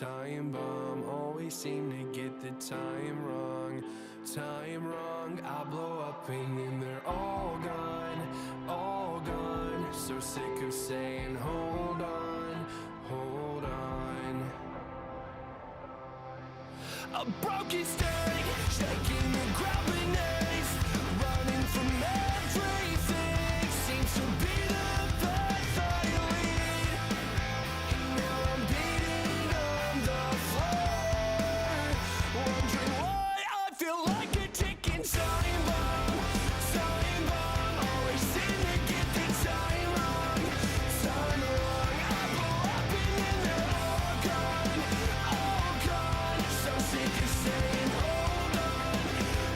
time bomb. Always seem to get the time wrong. Time wrong, I blow up and then they're all gone, all gone. So sick of saying hold on, hold on. A broken state, shaking the ground beneath, running from everything, seems to be the path I lead. And now I'm beating on the floor, wondering why I feel like a ticking time bomb. Time bomb, always seem to get the time wrong. Time wrong, I blow up and then they're all gone, all gone. So sick of saying hold on,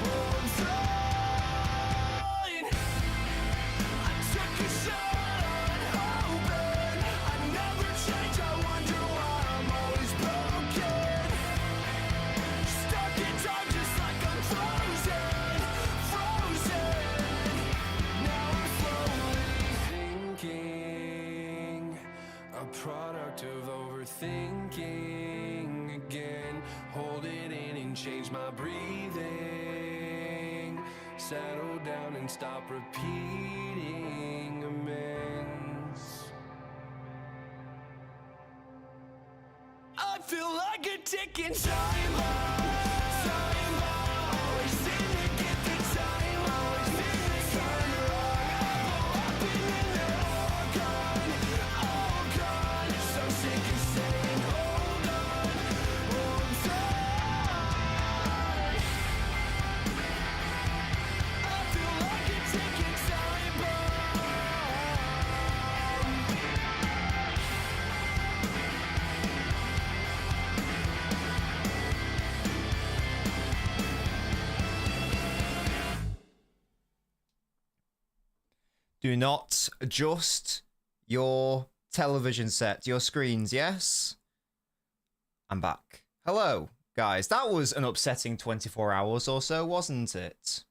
hold on. I took a shot on hoping I'd never change. I wonder why I'm always broken. Stuck in time just like I'm frozen, frozen. Now I'm slowly thinking, a product of overthinking again. Hold it in and change my breathing. Settle down and stop repeating amends. I feel like a ticking time bomb. Time bomb. Always seem to get the time wrong. Time wrong. I blow up and then they're all gone, all gone. So sick of saying hold on, hold on. I feel like a ticking time bomb. Do not adjust your television set, your screens, yes? I'm back. Hello, guys. That was an upsetting 24 hours or so, wasn't it?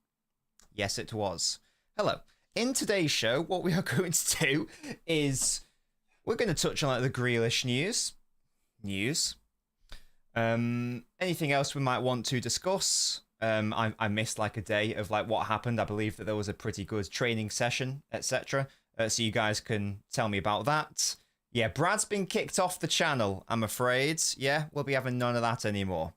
Yes, it was. Hello. In today's show, what we are going to do is we're going to touch on like the Grealish news. Anything else we might want to discuss? I missed like a day of like what happened. I believe that there was a pretty good training session, etc. So you guys can tell me about that. Yeah, Brad's been kicked off the channel, I'm afraid. Yeah, we'll be having none of that anymore.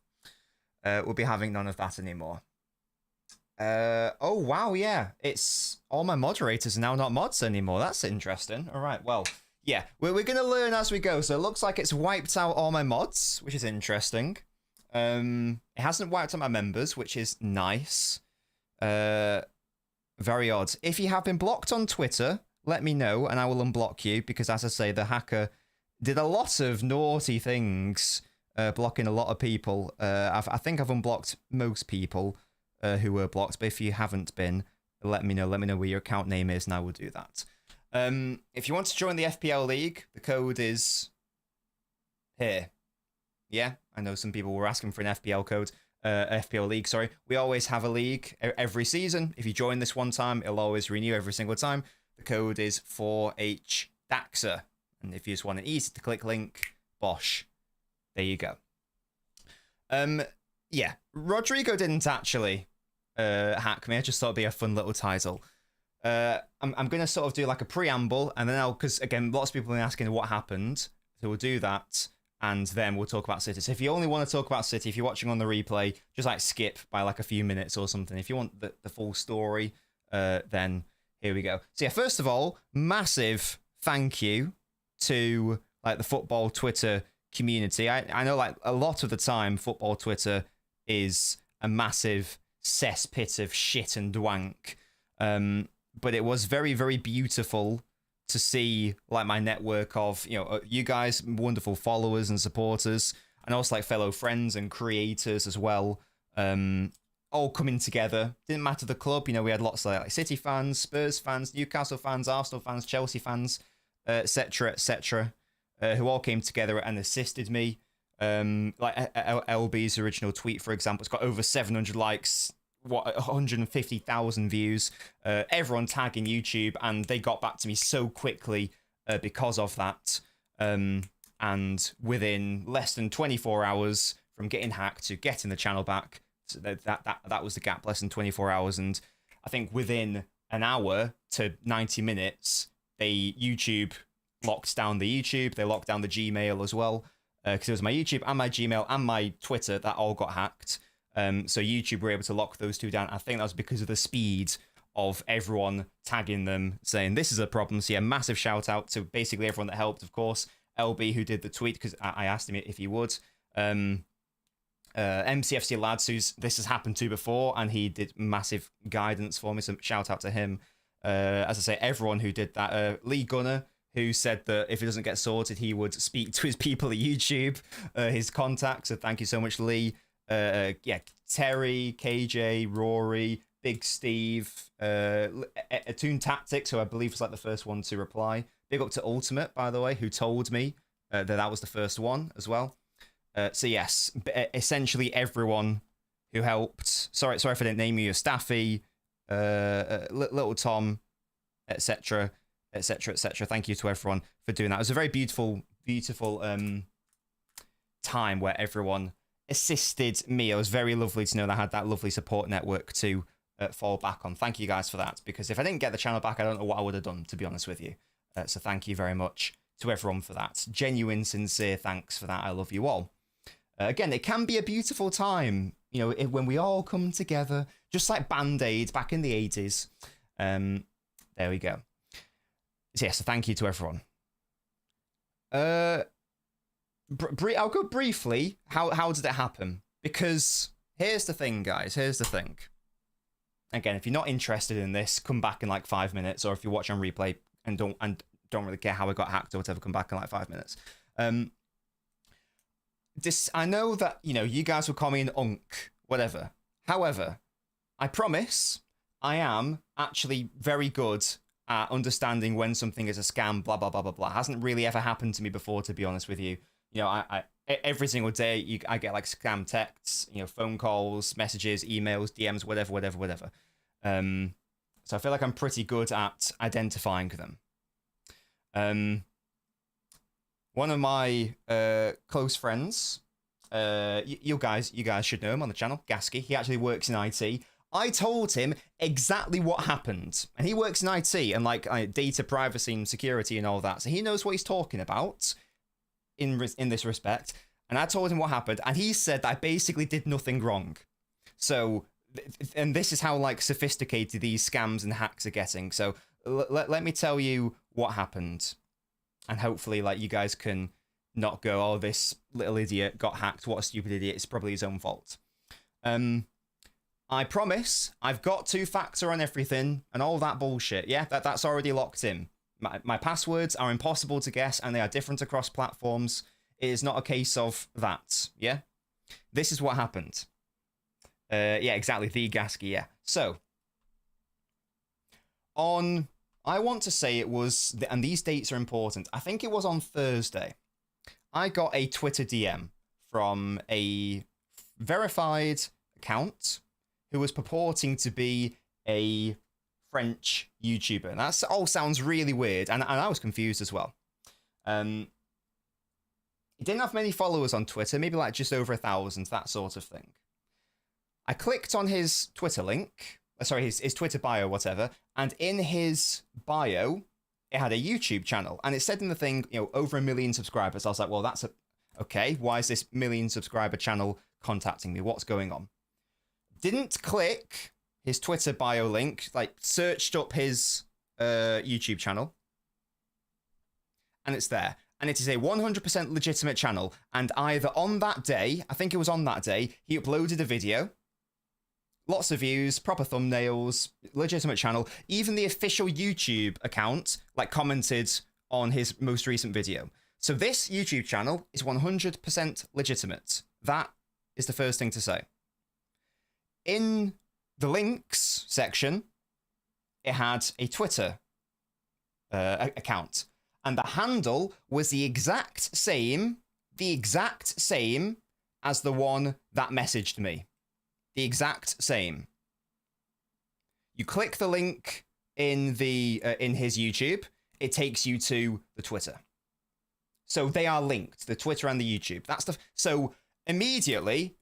Oh, wow, yeah. It's all my moderators are now not mods anymore. That's interesting. All right, well, yeah, we're going to learn as we go. So it looks like it's wiped out all my mods, which is interesting. It hasn't wiped out my members, which is nice. Very odd. If you have been blocked on Twitter, let me know and I will unblock you because, as I say, the hacker did a lot of naughty things, blocking a lot of people. I think I've unblocked most people who were blocked, but if you haven't been, let me know. Let me know where your account name is and I will do that. If you want to join the FPL League, the code is here. Yeah, I know some people were asking for an FPL code. FPL League, sorry. We always have a league every season. If you join this one time, it'll always renew every single time. The code is 4HDAXA. And if you just want an easy to click link, bosh. There you go. Yeah, Rodrygo didn't actually hack me. I just thought it'd be a fun little title. I'm going to sort of do like a preamble, and then because again, lots of people have been asking what happened. So we'll do that. And then we'll talk about City. So if you only want to talk about City, if you're watching on the replay, just like skip by like a few minutes or something. If you want the full story, then here we go. So yeah, first of all, massive thank you to like the football Twitter community. I know like a lot of the time football Twitter is a massive cesspit of shit and wank. But it was very, very beautiful to see like my network of, you know, you guys, wonderful followers and supporters, and also like fellow friends and creators as well, all coming together. Didn't matter the club, you know, we had lots of like City fans, Spurs fans, Newcastle fans, Arsenal fans, Chelsea fans, etc., who all came together and assisted me. Like LB's original tweet, for example, it's got over 700 likes, 150,000 views, everyone tagging YouTube, and they got back to me so quickly because of that. and within less than 24 hours from getting hacked to getting the channel back, so that was the gap, less than 24 hours. And I think within an hour to 90 minutes, YouTube locked down the YouTube. They locked down the Gmail as well, because it was my YouTube and my Gmail and my Twitter that all got hacked. So YouTube were able to lock those two down. I think that was because of the speed of everyone tagging them, saying this is a problem. So yeah, massive shout out to basically everyone that helped, of course. LB, who did the tweet, because I asked him if he would. MCFC Lads, who's this has happened to before, and he did massive guidance for me, so shout out to him. As I say, everyone who did that. Lee Gunner, who said that if it doesn't get sorted, he would speak to his people at YouTube, his contacts, so thank you so much, Lee. Yeah, Terry, KJ, Rory, Big Steve, Toon Tactics, who I believe was like the first one to reply. Big up to Ultimate, by the way, who told me that was the first one as well. So yes, essentially everyone who helped. Sorry if I didn't name you. Staffy, Little Tom, etc., etc., etc. Thank you to everyone for doing that. It was a very beautiful time where everyone assisted me. It was very lovely to know that I had that lovely support network to fall back on. Thank you guys for that, because if I didn't get the channel back, I don't know what I would have done, to be honest with you. So thank you very much to everyone for that. Genuine, sincere thanks for that. I love you all. Again, it can be a beautiful time, you know, when we all come together, just like Band-Aid back in the 80s. There we go. So, yeah, so thank you to everyone. I'll go briefly. How did it happen? Because here's the thing, guys. Here's the thing. Again, if you're not interested in this, come back in like 5 minutes, or if you watch on replay and don't really care how I got hacked or whatever, come back in like 5 minutes. I know that, you know, you guys were calling unk, whatever. However, I promise I am actually very good at understanding when something is a scam, blah, blah, blah, blah, blah. It hasn't really ever happened to me before, to be honest with you. You know, I every single day, I get like scam texts, you know, phone calls, messages, emails, DMs, whatever. So I feel like I'm pretty good at identifying them. One of my close friends, you guys should know him on the channel, Gasky. He actually works in IT. I told him exactly what happened, and he works in IT and like data privacy and security and all that, so he knows what he's talking about in this respect. And I told him what happened, and he said that I basically did nothing wrong. So, and this is how like sophisticated these scams and hacks are getting. So let me tell you what happened. And hopefully, like, you guys can not go, oh, this little idiot got hacked. What a stupid idiot. It's probably his own fault. I promise I've got two-factor on everything and all that bullshit. Yeah, that's already locked in. My passwords are impossible to guess, and they are different across platforms. It is not a case of that. Yeah? This is what happened. Yeah, exactly. The Gasky, yeah. So, I want to say it was, and these dates are important, I think it was on Thursday, I got a Twitter DM from a verified account who was purporting to be a French YouTuber. And that all sounds really weird, and I was confused as well. He didn't have many followers on Twitter, maybe like just over 1,000, that sort of thing. I clicked on his Twitter link, his Twitter bio, whatever, and in his bio, it had a YouTube channel, and it said in the thing, you know, over 1 million subscribers. I was like, well, that's okay. Why is this 1 million subscriber channel contacting me? What's going on? Didn't click his Twitter bio link, like searched up his YouTube channel, and it's there. And it is a 100% legitimate channel. And either on that day, I think it was on that day, he uploaded a video. Lots of views, proper thumbnails, legitimate channel. Even the official YouTube account, like, commented on his most recent video. So this YouTube channel is 100% legitimate. That is the first thing to say. In the links section, it had a Twitter account. And the handle was the exact same as the one that messaged me. The exact same. You click the link in the in his YouTube, it takes you to the Twitter. So they are linked, the Twitter and the YouTube. So immediately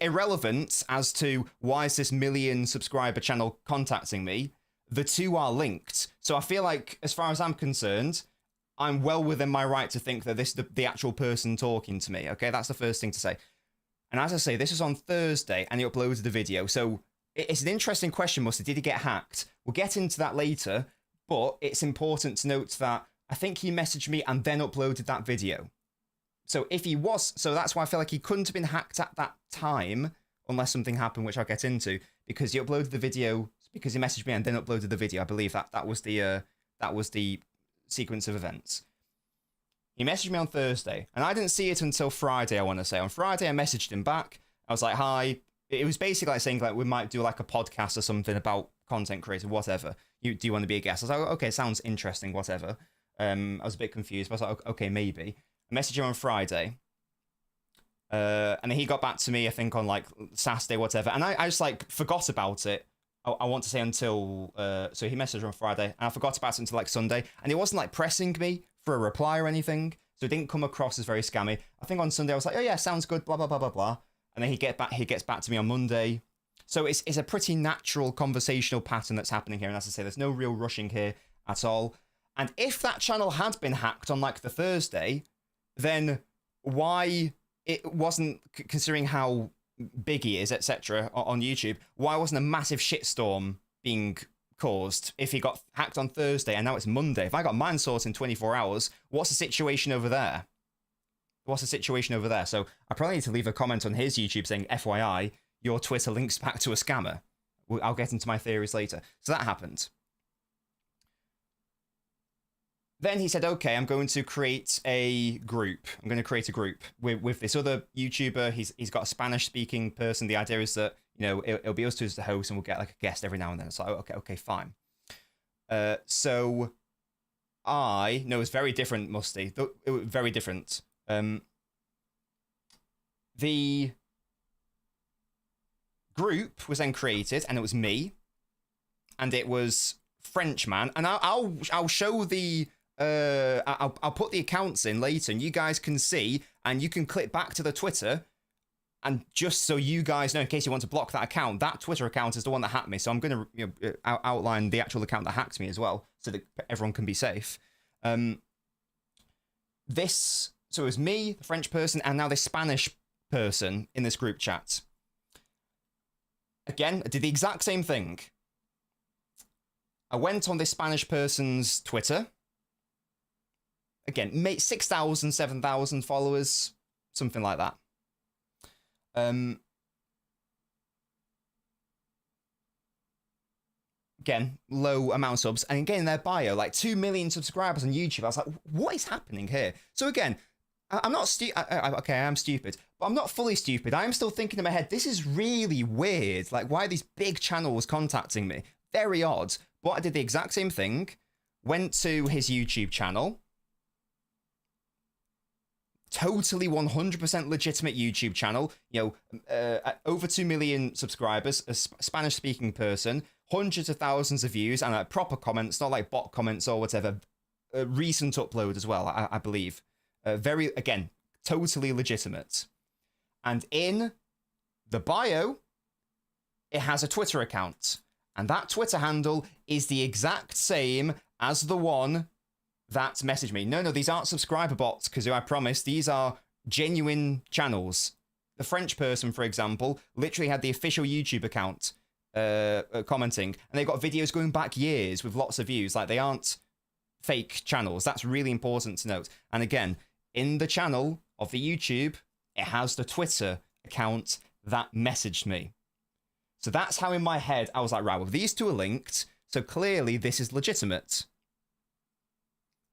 irrelevant as to why is this million subscriber channel contacting me. The two are linked. So I feel like, as far as I'm concerned, I'm well within my right to think that this is the actual person talking to me. Okay, that's the first thing to say. And as I say, this was on Thursday, and he uploaded the video. So it's an interesting question, Musty. Did he get hacked? We'll get into that later, but it's important to note that I think he messaged me and then uploaded that video. So if he was, so that's why I feel like he couldn't have been hacked at that time, unless something happened, which I'll get into, because he uploaded the video, because he messaged me and then uploaded the video. I believe that was the sequence of events. He messaged me on Thursday, and I didn't see it until Friday, I want to say. On Friday, I messaged him back. I was like, hi. It was basically like saying, like, we might do like a podcast or something about content creator, whatever. Do you want to be a guest? I was like, okay, sounds interesting, whatever. I was a bit confused, but I was like, okay, maybe. I messaged him on Friday. And then he got back to me, I think, on like Saturday, whatever. And I just like forgot about it. I want to say until, so he messaged on Friday, and I forgot about it until like Sunday. And he wasn't like pressing me for a reply or anything, so it didn't come across as very scammy. I think on Sunday I was like, oh yeah, sounds good, blah, blah, blah, blah, blah. And then he gets back to me on Monday. So it's a pretty natural conversational pattern that's happening here. And as I say, there's no real rushing here at all. And if that channel had been hacked on like the Thursday, then why it wasn't, considering how big he is, etc., on YouTube, why wasn't a massive shitstorm being caused if he got hacked on Thursday and now it's Monday? If I got mine sorted in 24 hours, what's the situation over there? So I probably need to leave a comment on his YouTube saying, FYI, your Twitter links back to a scammer. I'll get into my theories later. So that happened. Then he said, okay, I'm going to create a group. I'm going to create a group with this other YouTuber. He's got a Spanish-speaking person. The idea is that, you know, it'll be us two as the host, and we'll get like a guest every now and then. So, okay, fine. So I... No, it's very different, Musty. It was very different. The group was then created, and it was me, and it was Frenchman, and I'll show the... I'll put the accounts in later, and you guys can see, and you can click back to the Twitter, and just so you guys know, in case you want to block that account, that Twitter account is the one that hacked me. So I'm going to outline the actual account that hacked me as well, so that everyone can be safe. So it was me, the French person, and now this Spanish person in this group chat. Again, I did the exact same thing. I went on this Spanish person's Twitter. Again, 6,000, 7,000 followers, something like that. Again, low amount of subs. And again, in their bio, like 2 million subscribers on YouTube. I was like, what is happening here? So again, I'm not stupid. Okay, I am stupid, but I'm not fully stupid. I am still thinking in my head, this is really weird. Like, why are these big channels contacting me? Very odd. But I did the exact same thing. Went to his YouTube channel. Totally 100% legitimate YouTube channel. You know, over 2 million subscribers, a Spanish-speaking person, hundreds of thousands of views, and proper comments, not like bot comments or whatever. A recent upload as well, I believe. Very, again, totally legitimate. And in the bio, it has a Twitter account. And that Twitter handle is the exact same as the one that messaged me. No, these aren't subscriber bots, because I promise these are genuine channels. The French person, for example, literally had the official YouTube account commenting, and they've got videos going back years with lots of views. Like, they aren't fake channels. That's really important to note. And again, in the channel of the YouTube, it has the Twitter account that messaged me. So that's how in my head I was like, right, well, these two are linked, so clearly this is legitimate.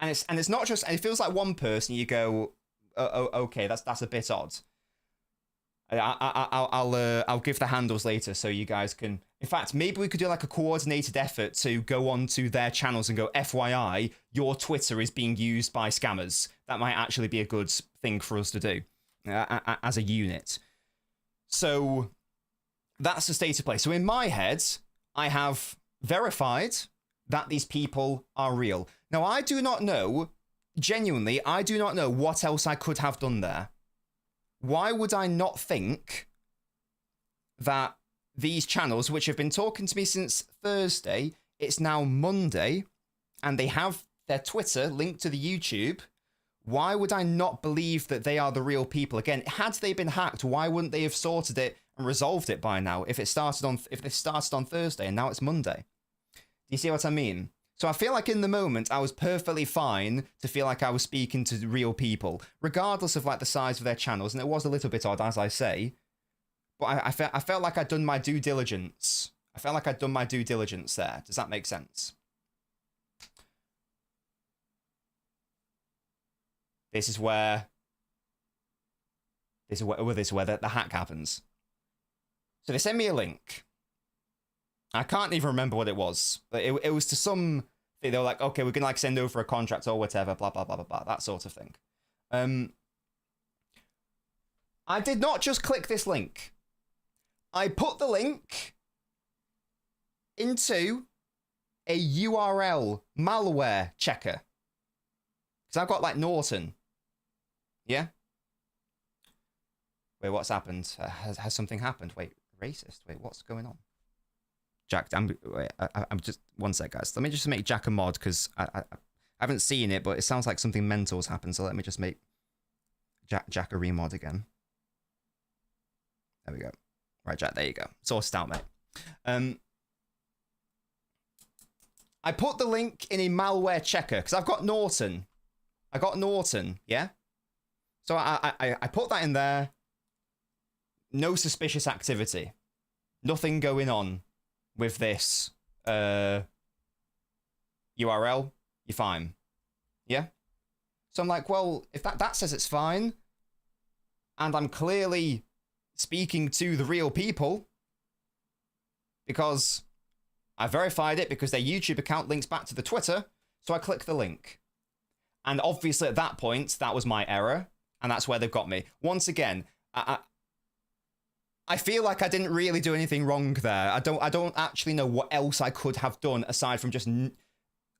And it's not just, and it feels like one person, you go, oh, okay, that's a bit odd. I'll give the handles later so you guys can, in fact, maybe we could do like a coordinated effort to go onto their channels and go, FYI, your Twitter is being used by scammers. That might actually be a good thing for us to do as a unit. So that's the state of play. So in my head, I have verified that these people are real. Now, I do not know genuinely, I do not know what else I could have done there. Why would I not think that these channels, which have been talking to me since Thursday, it's now Monday, and they have their Twitter linked to the YouTube, why would I not believe that they are the real people? Again, had they been hacked, why wouldn't they have sorted it and resolved it by now if they started on Thursday and now it's Monday? Do you see what I mean? So I feel like in the moment I was perfectly fine to feel like I was speaking to real people, regardless of like the size of their channels, and it was a little bit odd, as I say. But I felt like I'd done my due diligence. I felt like I'd done my due diligence there. Does that make sense? This is where the hack happens. So they send me a link. I can't even remember what it was. But it was to some... They were like, okay, we're going to like send over a contract or whatever, blah, blah, blah, blah, blah, that sort of thing. I did not just click this link. I put the link into a URL malware checker. Because I've got like Norton. Yeah? Wait, what's happened? Has something happened? Wait, racist? Wait, what's going on? Jack, I'm just... One sec, guys. Let me just make Jack a mod, because I haven't seen it, but it sounds like something mental's happened, so let me just make Jack a remod again. There we go. Right, Jack, there you go. Sorted out, mate. I put the link in a malware checker, because I've got Norton. I got Norton, yeah? So I put that in there. No suspicious activity. Nothing going on with this URL. You're fine. Yeah? So I'm like, well, if that says it's fine, and I'm clearly speaking to the real people, because I verified it because their YouTube account links back to the Twitter, so I click the link. And obviously at that point, that was my error, and that's where they've got me. Once again, I feel like I didn't really do anything wrong there. I don't actually know what else I could have done aside from just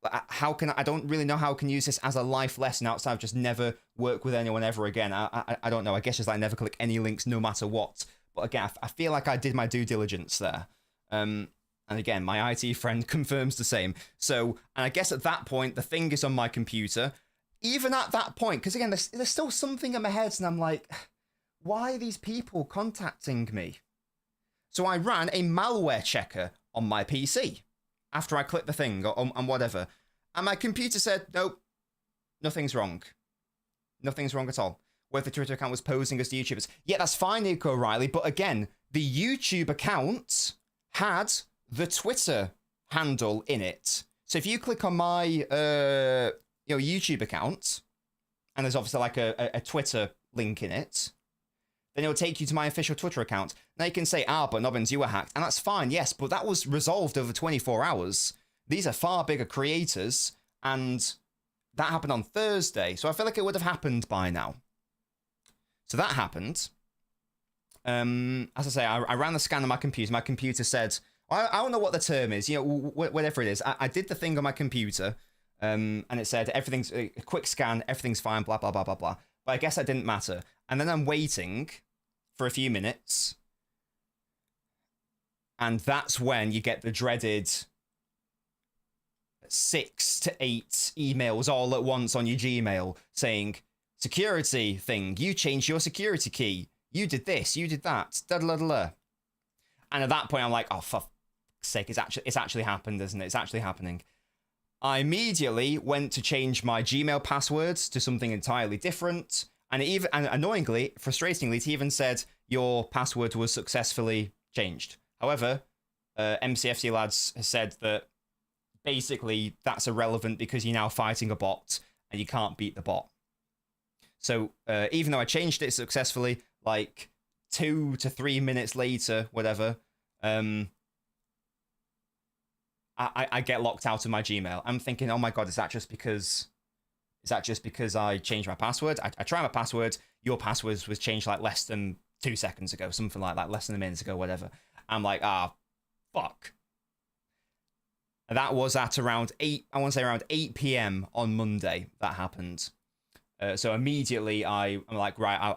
I don't really know how I can use this as a life lesson outside of just never work with anyone ever again. I don't know. I guess just like never click any links no matter what. But again, I feel like I did my due diligence there. And again, my IT friend confirms the same. So, and I guess at that point, the thing is on my computer. Even at that point, because again, there's still something in my head, and I'm like, why are these people contacting me? So I ran a malware checker on my PC after I clicked the thing on whatever. And my computer said, nope, nothing's wrong. Nothing's wrong at all. Whether the Twitter account was posing as the YouTubers. Yeah, that's fine, Nico O'Reilly. But again, the YouTube account had the Twitter handle in it. So if you click on my YouTube account, and there's obviously like a Twitter link in it, then it'll take you to my official Twitter account. Now you can say, but Nobbins, you were hacked. And that's fine, yes, but that was resolved over 24 hours. These are far bigger creators, and that happened on Thursday. So I feel like it would have happened by now. So that happened. As I say, I ran the scan on my computer. My computer said, I don't know what the term is, whatever it is. I did the thing on my computer, and it said, everything's a quick scan, everything's fine, blah, blah, blah, blah, blah. But I guess that didn't matter. And then I'm waiting for a few minutes. And that's when you get the dreaded 6 to 8 emails all at once on your Gmail saying, security thing, you changed your security key. You did this, you did that, da-da-da-da. And at that point, I'm like, oh, for fuck's sake, it's actually happened, isn't it? It's actually happening. I immediately went to change my Gmail passwords to something entirely different. And annoyingly, frustratingly, it even said your password was successfully changed. However, MCFC lads has said that basically that's irrelevant because you're now fighting a bot and you can't beat the bot. So even though I changed it successfully, like 2 to 3 minutes later, whatever, I get locked out of my Gmail. I'm thinking, oh my God, is that just because I changed my password? I tried my password. Your password was changed like less than 2 seconds ago, something like that, less than a minute ago, whatever. I'm like, fuck. That was at around 8, I want to say around 8 p.m. on Monday that happened. So immediately I'm like, right,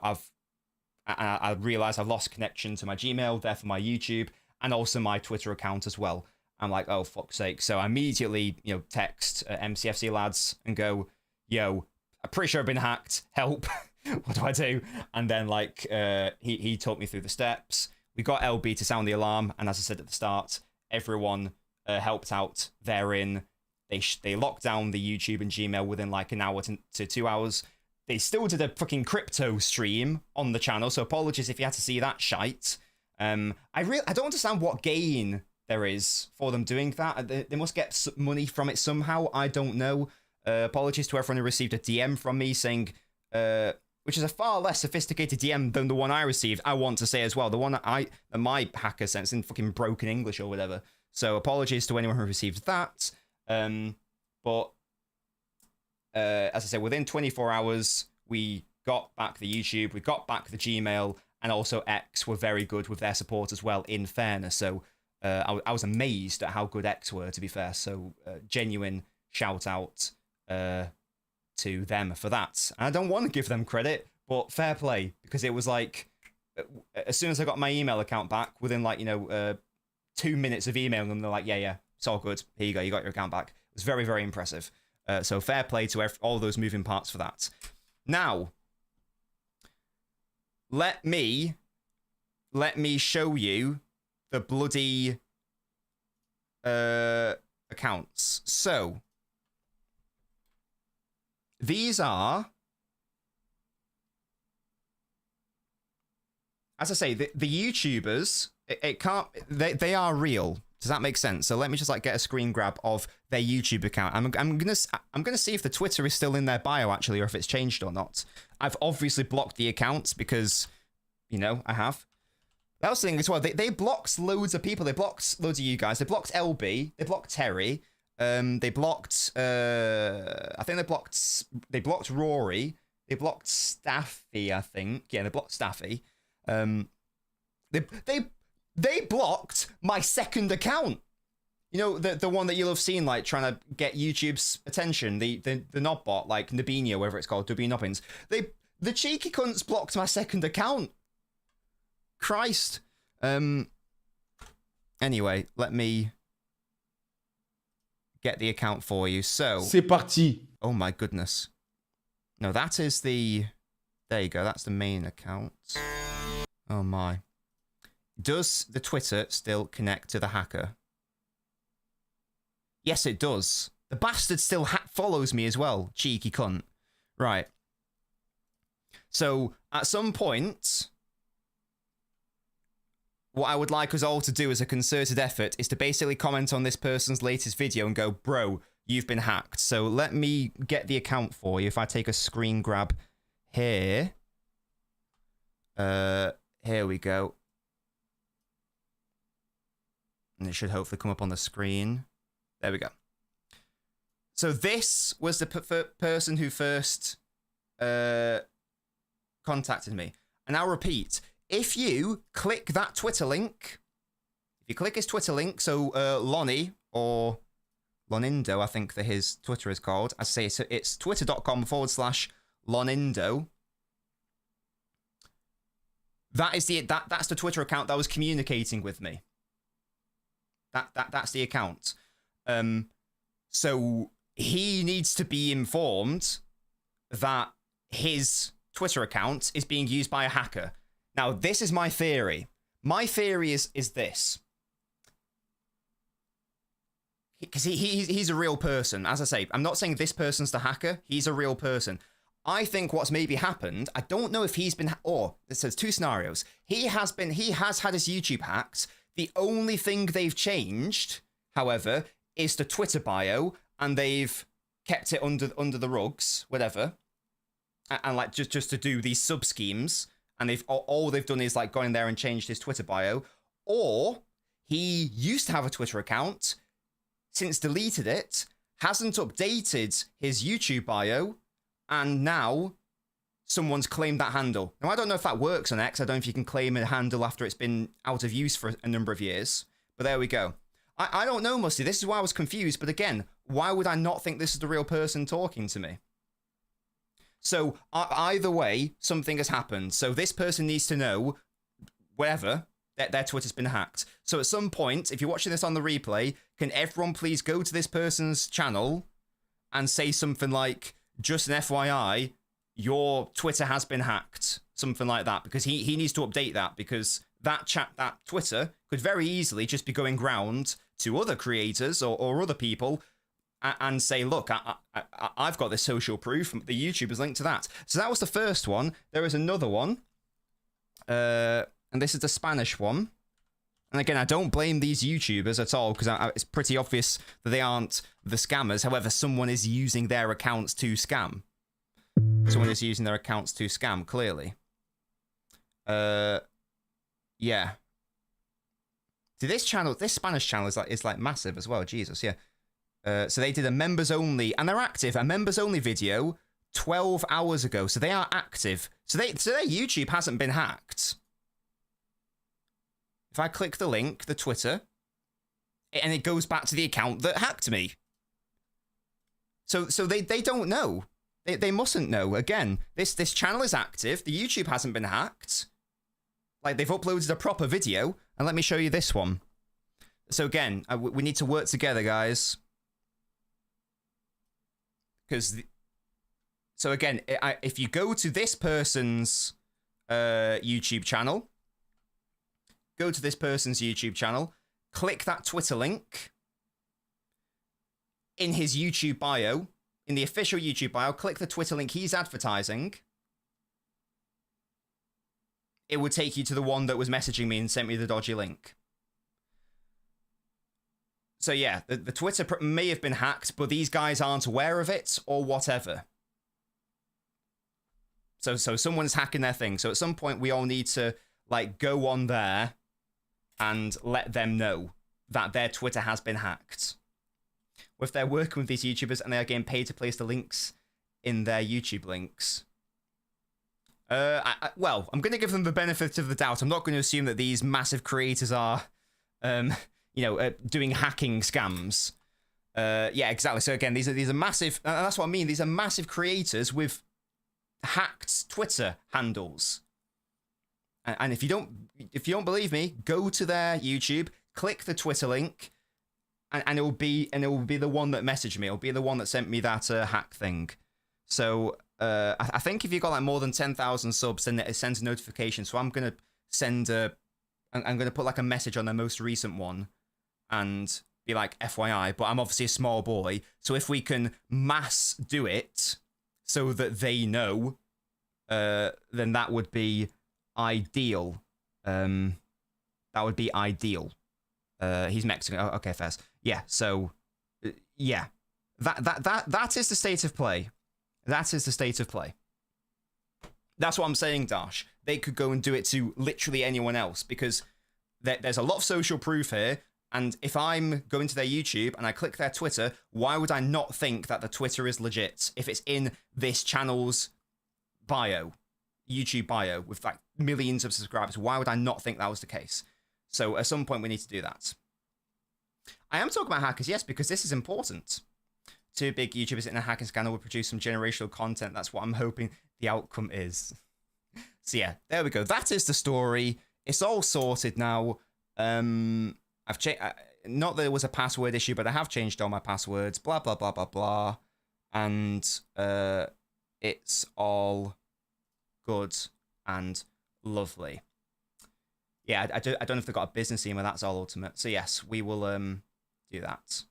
I realized I've lost connection to my Gmail, therefore my YouTube, and also my Twitter account as well. I'm like, oh, fuck's sake. So I immediately, text MCFC lads and go, yo, I'm pretty sure I've been hacked. Help. What do I do? And then, he talked me through the steps. We got LB to sound the alarm. And as I said at the start, everyone helped out therein. They locked down the YouTube and Gmail within like an hour to 2 hours. They still did a fucking crypto stream on the channel. So apologies if you had to see that shite. I don't understand what gain there is for them doing that. They must get money from it somehow. I don't know. Apologies to everyone who received a DM from me saying, which is a far less sophisticated DM than the one I received. I want to say as well, the one that my hacker sent in fucking broken English or whatever. So apologies to anyone who received that. But as I said, within 24 hours, we got back the YouTube, we got back the Gmail, and also X were very good with their support as well, in fairness. So I was amazed at how good X were, to be fair. So genuine shout out to them for that. And I don't want to give them credit, but fair play, because it was like, as soon as I got my email account back, within 2 minutes of emailing them, they're like, yeah, it's all good. Here you go, you got your account back. It was very, very impressive. So fair play to all those moving parts for that. Now, let me show you the bloody accounts. So these are, as I say, the YouTubers. It can't. They are real. Does that make sense? So let me just get a screen grab of their YouTube account. I'm gonna see if the Twitter is still in their bio actually, or if it's changed or not. I've obviously blocked the accounts because, I have. That was the thing as well. They blocked loads of people. They blocked loads of you guys. They blocked LB. They blocked Terry. They blocked. I think they blocked Rory. They blocked Staffy. I think. Yeah, they blocked Staffy. They blocked my second account. The one that you'll have seen, trying to get YouTube's attention, the Nobbot, Nabinio, whatever it's called, Nobbins. The cheeky cunts blocked my second account. Christ. Anyway, let me get the account for you. So, c'est parti. Oh my goodness. No, that is the. There you go. That's the main account. Oh my. Does the Twitter still connect to the hacker? Yes, it does. The bastard still follows me as well. Cheeky cunt. Right. So, at some point, what I would like us all to do as a concerted effort is to basically comment on this person's latest video and go, bro, you've been hacked. So, let me get the account for you. If I take a screen grab here. Here we go. And it should hopefully come up on the screen. There we go. So this was the person who first contacted me. And I'll repeat, if you click that Twitter link, if you click his Twitter link, so Lonnie, or Lonindo, I think that his Twitter is called. I say so it's twitter.com/Lonindo. That's the Twitter account that was communicating with me. That's the account. So he needs to be informed that his Twitter account is being used by a hacker. Now, this is my theory. My theory is this. Because he's a real person. As I say, I'm not saying this person's the hacker. He's a real person. I think what's maybe happened, I don't know if he's been, or this says two scenarios. He has had his YouTube hacked. The only thing they've changed, however, is the Twitter bio, and they've kept it under the rugs, whatever, and just to do these sub schemes, and all they've done is gone in there and changed his Twitter bio, or he used to have a Twitter account, since deleted it, hasn't updated his YouTube bio, and now someone's claimed that handle. Now, I don't know if that works on X. I don't know if you can claim a handle after it's been out of use for a number of years. But there we go. I don't know, Musty. This is why I was confused. But again, why would I not think this is the real person talking to me? So either way, something has happened. So this person needs to know, wherever, that their Twitter's been hacked. So at some point, if you're watching this on the replay, can everyone please go to this person's channel and say something like, just an FYI, your Twitter has been hacked. Something like that. Because he needs to update that. Because that Twitter could very easily just be going round to other creators or other people and say, look, I've got this social proof. The YouTube is linked to that. So that was the first one. There is another one. And this is the Spanish one. And again, I don't blame these YouTubers at all, because it's pretty obvious that they aren't the scammers. However, someone is using their accounts to scam. Someone is using their accounts to scam, clearly. Yeah. See, this Spanish channel is like massive as well. Jesus, yeah. So they did a members only, and they're active, a members only video 12 hours ago. So they are active. So their YouTube hasn't been hacked. If I click the link, the Twitter, and it goes back to the account that hacked me. So they don't know. They mustn't know. Again, this channel is active. The YouTube hasn't been hacked. Like, they've uploaded a proper video. And let me show you this one. So again, we need to work together, guys. So again, if you go to this person's YouTube channel, click that Twitter link in his YouTube bio, in the official YouTube bio, click the Twitter link he's advertising. It would take you to the one that was messaging me and sent me the dodgy link. So yeah, the Twitter may have been hacked, but these guys aren't aware of it or whatever. So someone's hacking their thing. So at some point we all need to like go on there and let them know that their Twitter has been hacked. Or if they're working with these YouTubers and they are getting paid to place the links in their YouTube links. Well, I'm going to give them the benefit of the doubt. I'm not going to assume that these massive creators are doing hacking scams. Yeah, exactly. So again, these are massive. That's what I mean. These are massive creators with hacked Twitter handles. And if you don't believe me, go to their YouTube, click the Twitter link, and it will be the one that messaged me. It'll be the one that sent me that hack thing. So I think if you got like more than 10,000 subs, then it sends a notification. So I'm gonna I'm gonna put like a message on their most recent one, and be like FYI. But I'm obviously a small boy, so if we can mass do it so that they know, then that would be ideal. That would be ideal. He's Mexican. Oh, okay, fairs. Yeah. So, yeah, that is the state of play. That is the state of play. That's what I'm saying, Dash. They could go and do it to literally anyone else, because there's a lot of social proof here. And if I'm going to their YouTube and I click their Twitter, why would I not think that the Twitter is legit if it's in this channel's bio, YouTube bio, with like millions of subscribers? Why would I not think that was the case? So at some point we need to do that. I am talking about hackers, yes, because this is important. Two big YouTubers in a hacking scandal will produce some generational content. That's what I'm hoping the outcome is. So yeah, there we go. That is the story. It's all sorted now. I've changed. Not that there was a password issue, but I have changed all my passwords. Blah blah blah blah blah, and it's all good and lovely. Yeah, I don't know if they've got a business email. That's all ultimate. So yes, we will do that.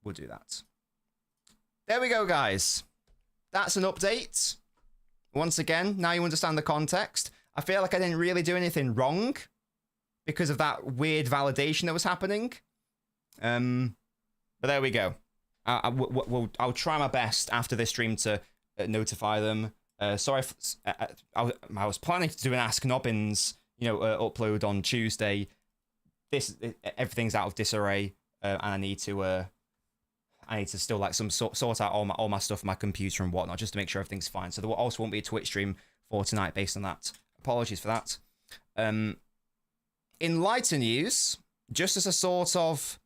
We'll do that. There we go, guys. That's an update. Once again, now you understand the context. I feel like I didn't really do anything wrong because of that weird validation that was happening. But there we go. I'll try my best after this stream to notify them. Sorry, I was planning to do an Ask Nobbins, upload on Tuesday. Everything's out of disarray, and I need to still like sort out all my stuff on my computer and whatnot, just to make sure everything's fine. So there also won't be a Twitch stream for tonight based on that. Apologies for that. In lighter news, just as a sort of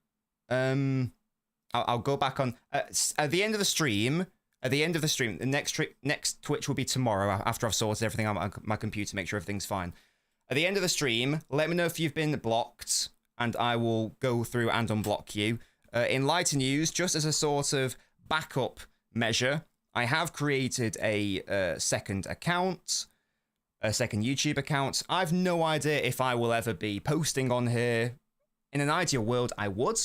I'll go back on at the end of the stream. At the end of the stream, the next Twitch will be tomorrow after I've sorted everything out on my computer, make sure everything's fine. At the end of the stream, let me know if you've been blocked, and I will go through and unblock you. In lighter news, just as a sort of backup measure, I have created a second account, a second YouTube account. I've no idea if I will ever be posting on here. In an ideal world, I would.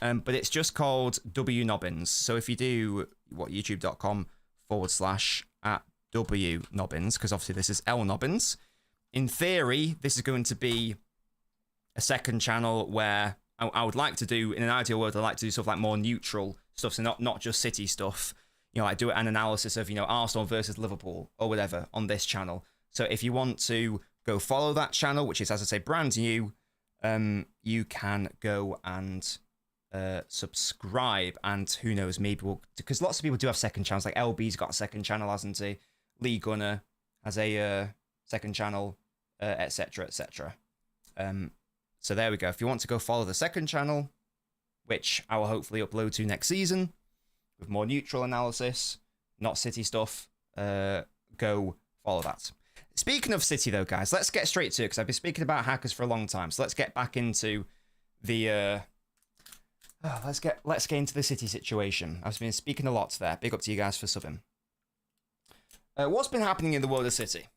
But it's just called WNobbins. So if you do youtube.com/@WNobbins, because obviously this is LNobbins, in theory, this is going to be a second channel where I would like to do, in an ideal world, I'd like to do sort of like more neutral stuff. So not just City stuff, you know, like do an analysis of, you know, Arsenal versus Liverpool or whatever on this channel. So if you want to go follow that channel, which is, as I say, brand new, you can go and subscribe, and who knows, maybe we'll, because lots of people do have second channels, like LB's got a second channel, hasn't he? Lee Gunner has a second channel, etc, etc. So there we go. If you want to go follow the second channel, which I will hopefully upload to next season with more neutral analysis, not City stuff, go follow that. Speaking of City though, guys, let's get straight to it, because I've been speaking about hackers for a long time, so let's get back into the let's get into the City situation. I've been speaking a lot there. Big up to you guys for subbing. What's been happening in the world of City?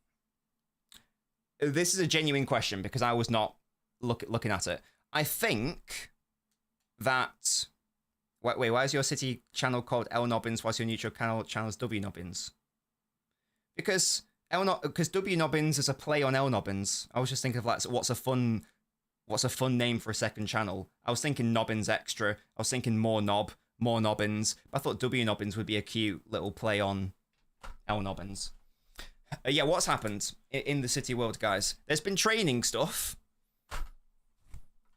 This is a genuine question, because I was not looking at it. I think that... Wait, why is your City channel called LNobbins? Why's your neutral channel is WNobbins? Because WNobbins is a play on LNobbins. I was just thinking of like, what's a fun name for a second channel? I was thinking Nobbins Extra. I was thinking more Nobbins. I thought WNobbins would be a cute little play on LNobbins. Yeah, what's happened in the City world, guys? There's been training stuff.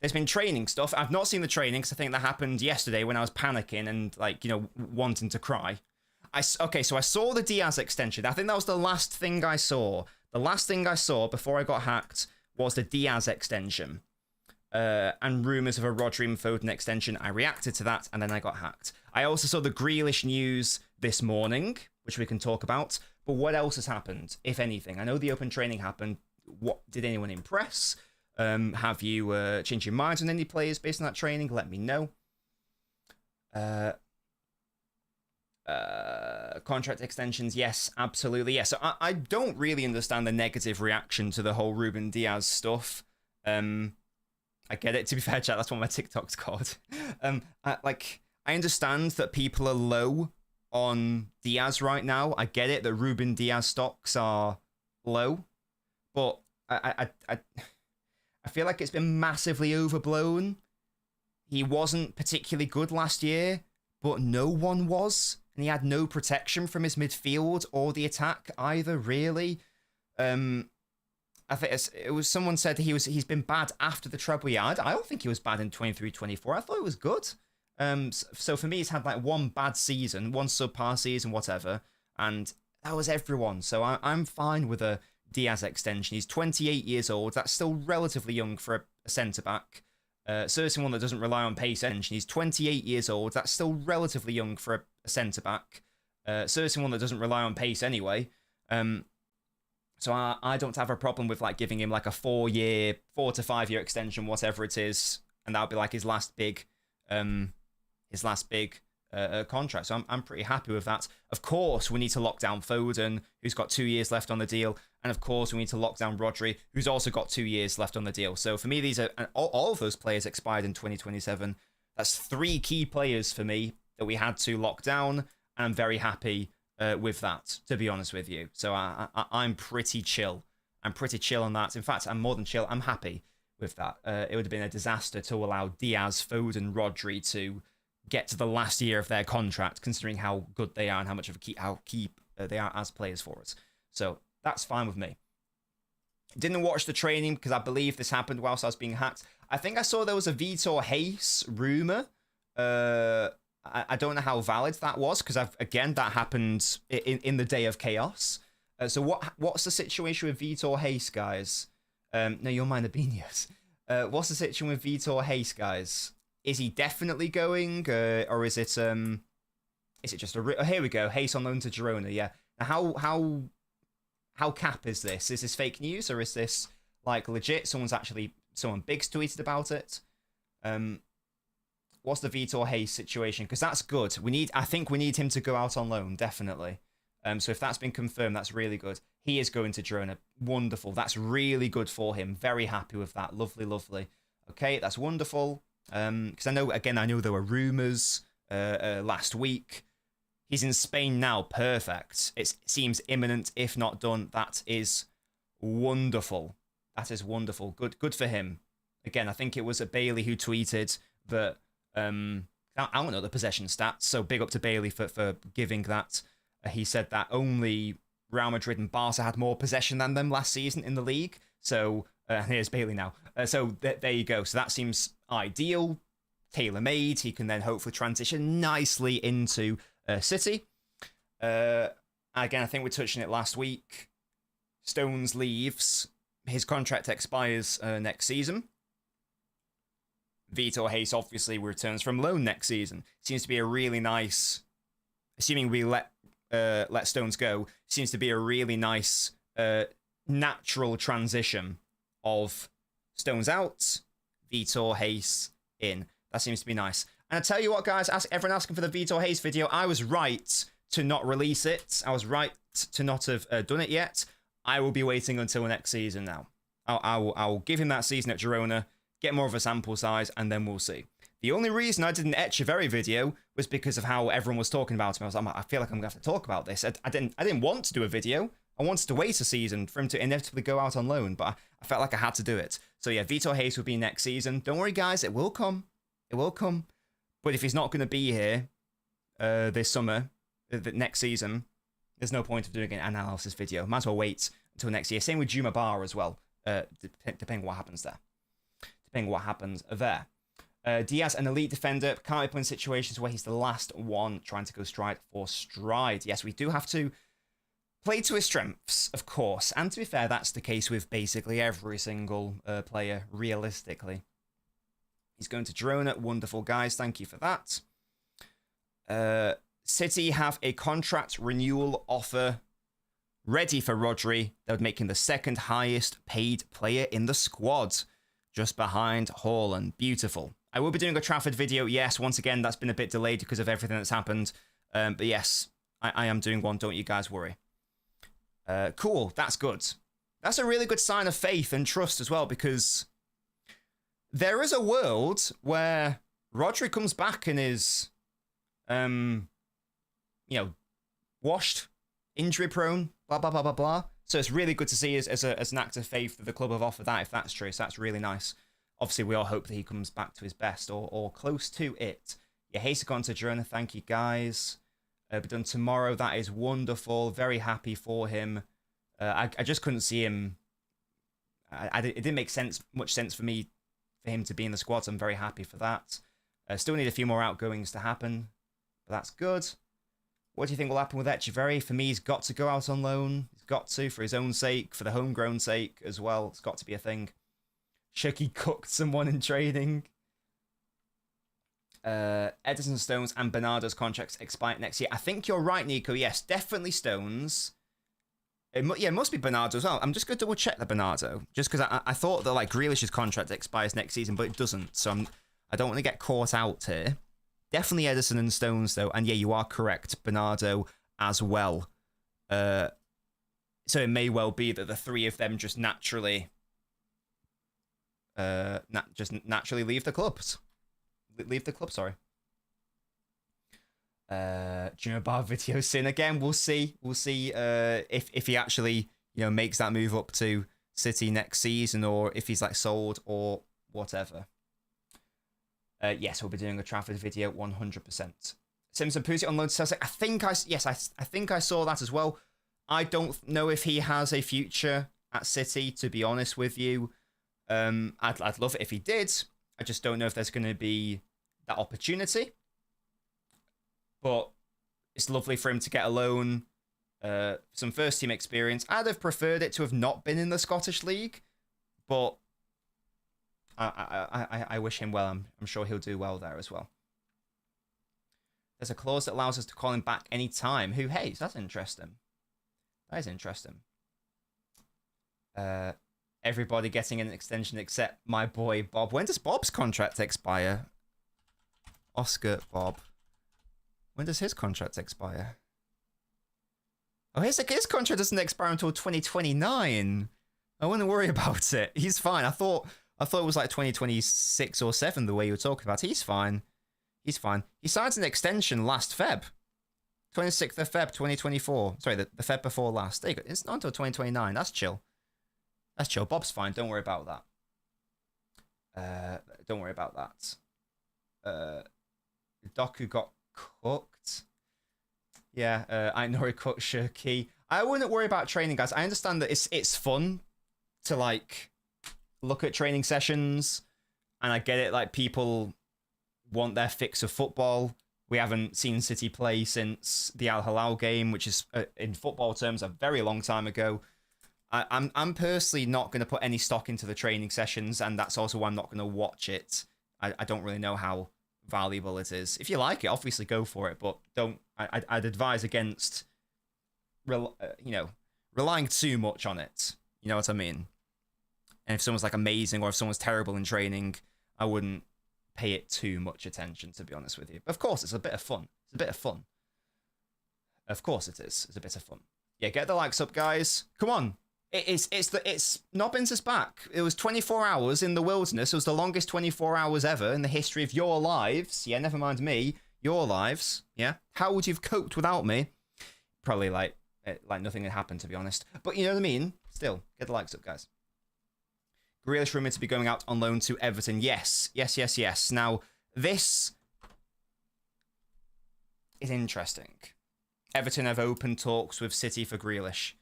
I've not seen the training, because I think that happened yesterday when I was panicking and, like, you know, wanting to cry. Okay, so I saw the Diaz extension. I think that was the last thing I saw. The last thing I saw before I got hacked was the Diaz extension. And rumours of a Rodrygo and Foden extension. I reacted to that, and then I got hacked. I also saw the Grealish news this morning, which we can talk about. But what else has happened, if anything? I know the open training happened. What did anyone impress? Have you changed your minds on any players based on that training? Let me know. Contract extensions, yes, absolutely. Yeah, so I don't really understand the negative reaction to the whole Ruben Diaz stuff. I get it, to be fair, chat, that's what my TikTok's called. I understand that people are low on Diaz right now. I get it that Ruben Diaz stocks are low, but I feel like it's been massively overblown. He wasn't particularly good last year, but no one was, and he had no protection from his midfield or the attack either, really. I think it was someone said he's been bad after the treble. Yeah, I don't think he was bad in 23-24. I thought it was good. So for me, he's had like one bad season, one subpar season, whatever, and that was everyone. So I'm fine with a Diaz extension. He's 28 years old. That's still relatively young for a centre-back. Certainly one that doesn't rely on pace engine. He's 28 years old. That's still relatively young for a centre-back. Certainly one that doesn't rely on pace anyway. So I don't have a problem with like giving him like a 4 to 5 year extension, whatever it is, and that'll be like his last big contract. So I'm pretty happy with that. Of course, we need to lock down Foden, who's got 2 years left on the deal, and of course we need to lock down Rodri, who's also got 2 years left on the deal. So for me, these are all of those players expired in 2027. That's 3 key players for me that we had to lock down, and I'm very happy with that, to be honest with you. So I'm pretty chill. I'm pretty chill on that. In fact, I'm more than chill. I'm happy with that. It would have been a disaster to allow Diaz, Foden, Rodri to get to the last year of their contract, considering how good they are and how much of a key they are as players for us. So that's fine with me. Didn't watch the training because I believe this happened whilst I was being hacked. I think I saw there was a Vitor Hayes rumor. I don't know how valid that was, because that happened in the day of chaos. So what's the situation with Vitor Hayes, guys? No, you're mine, Abinius. What's the situation with Vitor Hayes, guys? is he definitely going, or is it just a? Oh, here we go. Hayes on loan to Girona. Yeah. Now, how cap is this? Is this fake news, or is this like legit? Someone big's tweeted about it. What's the Vitor Hayes situation? Because that's good. I think we need him to go out on loan, definitely. So if that's been confirmed, that's really good. He is going to Girona. Wonderful. That's really good for him. Very happy with that. Lovely, lovely. Okay, that's wonderful. Because I know there were rumours last week. He's in Spain now. Perfect. It seems imminent, if not done. That is wonderful. That is wonderful. Good for him. Again, I think it was Bailey who tweeted that. I don't know the possession stats, so big up to Bailey for giving that. He said that only Real Madrid and Barca had more possession than them last season in the league. So here's Bailey now. So there you go. So that seems ideal, tailor-made. He can then hopefully transition nicely into City. Again, I think we're touching it last week. Stones leaves. His contract expires next season. Vitor Hayes obviously returns from loan next season. Seems to be a really nice, assuming we let Stones go, seems to be a really nice natural transition of Stones out, Vitor Hayes in. That seems to be nice. And I tell you what, guys, everyone asking for the Vitor Hayes video, I was right to not release it. I was right to not have done it yet. I will be waiting until next season now. I'll give him that season at Girona, get more of a sample size, and then we'll see. The only reason I did an Echeverry video was because of how everyone was talking about him. I feel like I'm going to have to talk about this. I didn't want to do a video. I wanted to wait a season for him to inevitably go out on loan, but I felt like I had to do it. So yeah, Vitor Hayes will be next season. Don't worry, guys. It will come. It will come. But if he's not going to be here this summer, next season, there's no point of doing an analysis video. Might as well wait until next year. Same with Juma Bar as well, depending what happens there. Diaz, an elite defender, can't be put in situations where he's the last one trying to go stride for stride. Yes, we do have to play to his strengths, of course. And to be fair, that's the case with basically every single player, realistically. He's going to Girona. Wonderful, guys. Thank you for that. City have a contract renewal offer ready for Rodri. That would make him the second highest paid player in the squad, just behind Haaland. Beautiful. I will be doing a Trafford video. Yes, once again, that's been a bit delayed because of everything that's happened. But yes, I am doing one. Don't you guys worry. Cool. That's good. That's a really good sign of faith and trust as well, because there is a world where Rodri comes back and is, washed, injury prone, blah, blah, blah, blah, blah. So it's really good to see as an act of faith that the club have offered that, if that's true. So that's really nice. Obviously, we all hope that he comes back to his best or close to it. Yeah, Hayes gone to Girona. Thank you, guys. Be done tomorrow. That is wonderful. Very happy for him. I just couldn't see him. It didn't make much sense for him to be in the squad. So I'm very happy for that. Still need a few more outgoings to happen, but that's good. What do you think will happen with Echeverry? For me, he's got to go out on loan. He's got to, for his own sake, for the homegrown sake as well. It's got to be a thing. Chucky cooked someone in training. Edison, Stones, and Bernardo's contracts expire next year. I think you're right, Nico. Yes, definitely Stones. It must be Bernardo as well. I'm just going to double check the Bernardo, just because I thought that Grealish's contract expires next season, but it doesn't. So I don't want to get caught out here. Definitely Edison and Stones, though. And yeah, you are correct. Bernardo as well. So it may well be that the three of them just naturally leave the club. Sorry. Junior Bar video sin again. We'll see. If he actually makes that move up to City next season, or if he's sold or whatever. Yes, we'll be doing a Trafford video 100%. Simpson Pusic on loan to Celtic. I think I saw that as well. I don't know if he has a future at City, to be honest with you. I'd love it if he did. I just don't know if there's going to be that opportunity. But it's lovely for him to get a loan, some first team experience. I'd have preferred it to have not been in the Scottish League, but I wish him well. I'm sure he'll do well there as well. There's a clause that allows us to call him back any time. Who hates? That's interesting. That is interesting. Everybody getting an extension except my boy Bob. When does Bob's contract expire? Oscar Bob. When does his contract expire? Oh, his contract doesn't expire until 2029. I wouldn't worry about it. He's fine. I thought it was like 2026 or 7 the way you were talking about. He's fine. He's fine. He signed an extension last Feb. 26th of Feb 2024. Sorry, the Feb before last. There you go. It's not until 2029. That's chill. That's chill. Bob's fine. Don't worry about that. Don't worry about that. Doku got cooked. Yeah, I know he cooked Shirky. I wouldn't worry about training, guys. I understand that it's fun to like look at training sessions, and I get it. Like, people want their fix of football. We haven't seen City play since the Al Hilal game, which is in football terms a very long time ago. I'm personally not going to put any stock into the training sessions, and that's also why I'm not going to watch it. I don't really know how valuable it is. If you like it, obviously go for it, but don't. I'd advise against, relying too much on it. You know what I mean? And if someone's like amazing, or if someone's terrible in training, I wouldn't pay it too much attention, to be honest with you. But of course, it's a bit of fun. It's a bit of fun. Of course, it is. It's a bit of fun. Yeah, get the likes up, guys. Come on. It's Nobbins is back. It was 24 hours in the wilderness. It was the longest 24 hours ever in the history of your lives. Yeah, never mind me. Your lives. Yeah. How would you have coped without me? Probably like nothing had happened, to be honest. But you know what I mean? Still, get the likes up, guys. Grealish rumored to be going out on loan to Everton. Yes. Now, this is interesting. Everton have opened talks with City for Grealish.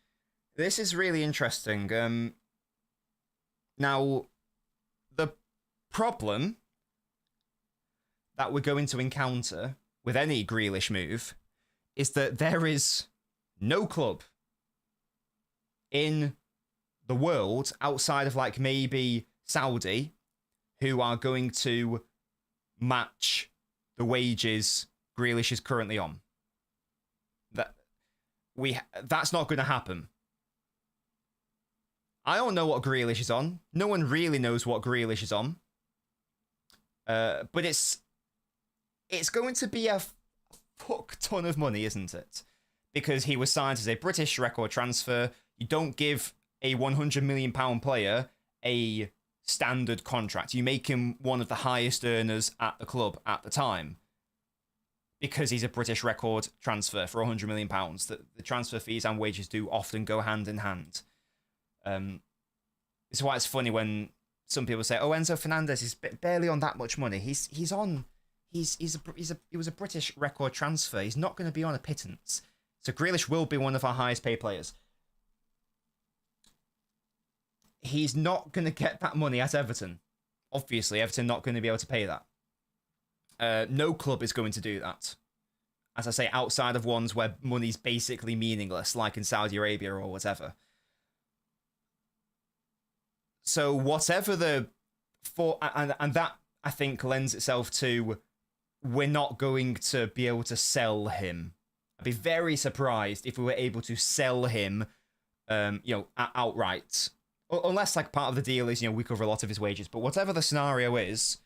This is really interesting. Now, the problem that we're going to encounter with any Grealish move is that there is no club in the world outside of like maybe Saudi who are going to match the wages Grealish is currently on. That's not going to happen. I don't know what Grealish is on. No one really knows what Grealish is on. But it's going to be a fuck ton of money, isn't it? Because he was signed as a British record transfer. You don't give a £100 million player a standard contract. You make him one of the highest earners at the club at the time. Because he's a British record transfer for £100 million. The transfer fees and wages do often go hand in hand. It's why it's funny when some people say, "Oh, Enzo Fernandez is barely on that much money. He was a British record transfer. He's not going to be on a pittance." So Grealish will be one of our highest paid players. He's not going to get that money at Everton. Obviously, Everton not going to be able to pay that. No club is going to do that. As I say, outside of ones where money's basically meaningless, like in Saudi Arabia or whatever. So whatever and that I think lends itself to, we're not going to be able to sell him. I'd be very surprised if we were able to sell him, outright. Unless like part of the deal is, we cover a lot of his wages. But whatever the scenario is,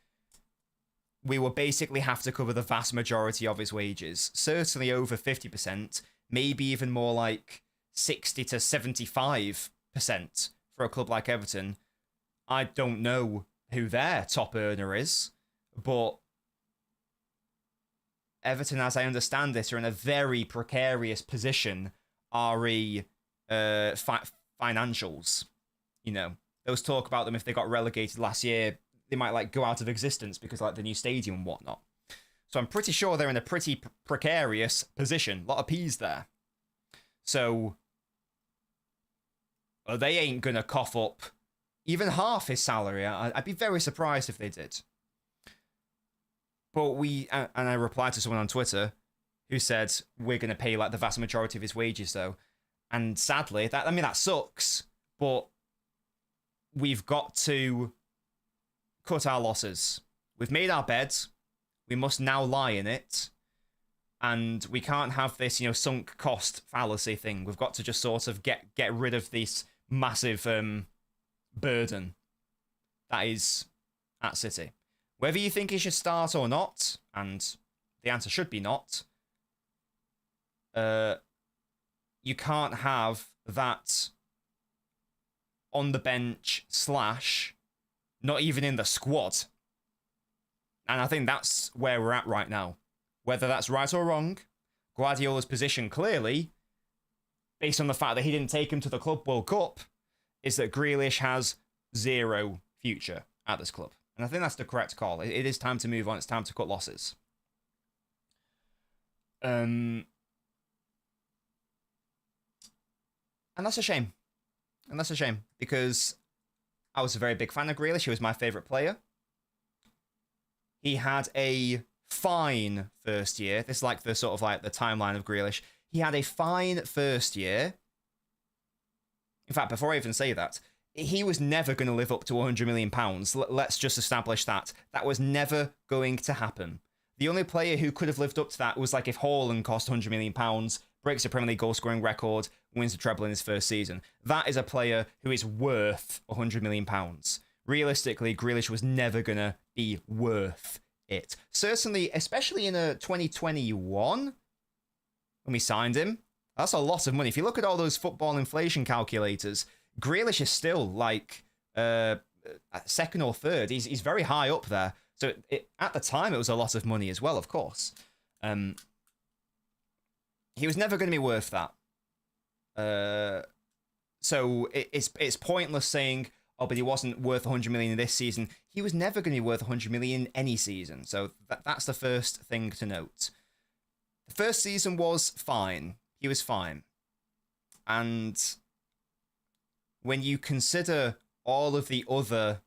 we will basically have to cover the vast majority of his wages. Certainly over 50%, maybe even more like 60 to 75% for a club like Everton. I don't know who their top earner is, but Everton, as I understand it, are in a very precarious position, re financials. There was talk about them if they got relegated last year, they might like go out of existence because like the new stadium and whatnot. So I'm pretty sure they're in a pretty precarious position. A lot of P's there. So they ain't gonna cough up even half his salary. I'd be very surprised if they did. But and I replied to someone on Twitter who said we're gonna pay like the vast majority of his wages though. And sadly, that sucks. But we've got to cut our losses. We've made our bed. We must now lie in it. And we can't have this, sunk cost fallacy thing. We've got to just sort of get rid of this massive burden that is at City. Whether you think he should start or not, and the answer should be not, you can't have that on the bench / not even in the squad. And I think that's where we're at right now. Whether that's right or wrong, Guardiola's position clearly, based on the fact that he didn't take him to the Club World Cup, is that Grealish has zero future at this club. And I think that's the correct call. It is time to move on. It's time to cut losses. And that's a shame. And that's a shame, because I was a very big fan of Grealish. He was my favourite player. He had a fine first year. This is like the sort of like the timeline of Grealish. He had a fine first year. In fact, before I even say that, he was never going to live up to £100 million. Let's just establish that. That was never going to happen. The only player who could have lived up to that was like if Haaland cost £100 million, breaks the Premier League goal scoring record, wins the treble in his first season. That is a player who is worth £100 million. Realistically, Grealish was never going to be worth it. Certainly, especially in a 2021, when we signed him, that's a lot of money. If you look at all those football inflation calculators, Grealish is still like second or third. He's very high up there. So at the time, it was a lot of money as well, of course. He was never going to be worth that. So it's pointless saying, oh, but he wasn't worth 100 million in this season. He was never going to be worth 100 million any season. So that's the first thing to note. The first season was fine. He was fine. And when you consider all of the other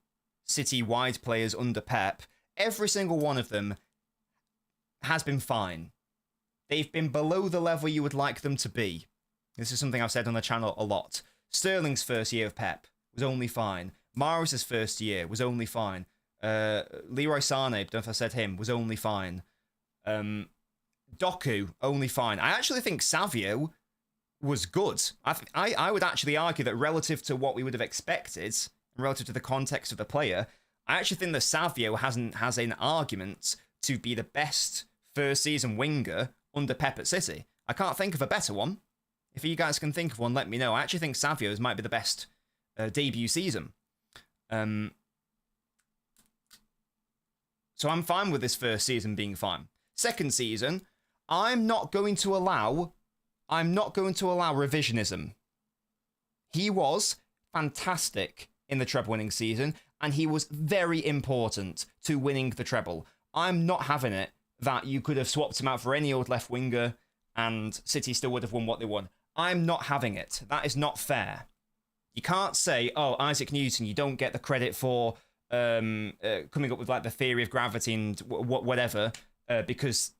City-wide players under Pep, every single one of them has been fine. They've been below the level you would like them to be. This is something I've said on the channel a lot. Sterling's first year of Pep was only fine. Mahrez's first year was only fine. Leroy Sane, don't know if I said him, was only fine. Doku, only fine. I actually think Savio was good. I would actually argue that relative to what we would have expected, relative to the context of the player, I actually think that Savio has an argument to be the best first season winger under Pep at City. I can't think of a better one. If you guys can think of one, let me know. I actually think Savio's might be the best debut season. So I'm fine with this first season being fine. Second season, I'm not going to allow revisionism. He was fantastic in the treble winning season, and he was very important to winning the treble. I'm not having it that you could have swapped him out for any old left winger and City still would have won what they won. I'm not having it. That is not fair. You can't say, oh, Isaac Newton, you don't get the credit for coming up with like the theory of gravity and whatever, because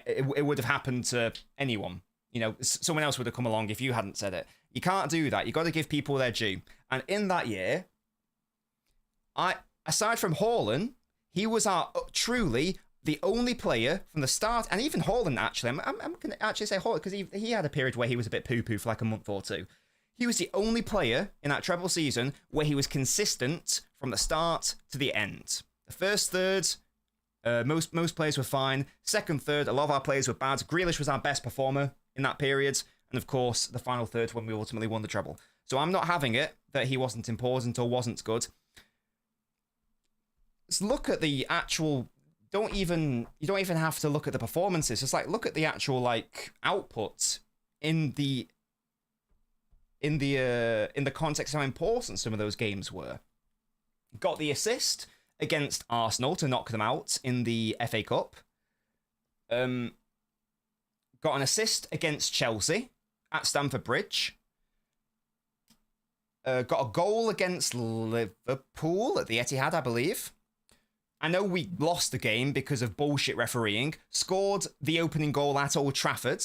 it would have happened to anyone. You know, someone else would have come along if you hadn't said it. You can't do that. You got to give people their due. And in that year, aside from Haaland, he was truly the only player from the start, and even Haaland, actually, I'm going to actually say Haaland, because he had a period where he was a bit poo-poo for like a month or two. He was the only player in that treble season where he was consistent from the start to the end. The first third, most players were fine. Second third, a lot of our players were bad. Grealish was our best performer in that period. And of course, the final third when we ultimately won the treble. So I'm not having it that he wasn't important or wasn't good. Let's look at the actual... You don't even have to look at the performances. Just like look at the actual like output in the context of how important some of those games were. Got the assist against Arsenal to knock them out in the FA Cup. Got an assist against Chelsea at Stamford Bridge. Got a goal against Liverpool at the Etihad, I believe. I know we lost the game because of bullshit refereeing. Scored the opening goal at Old Trafford.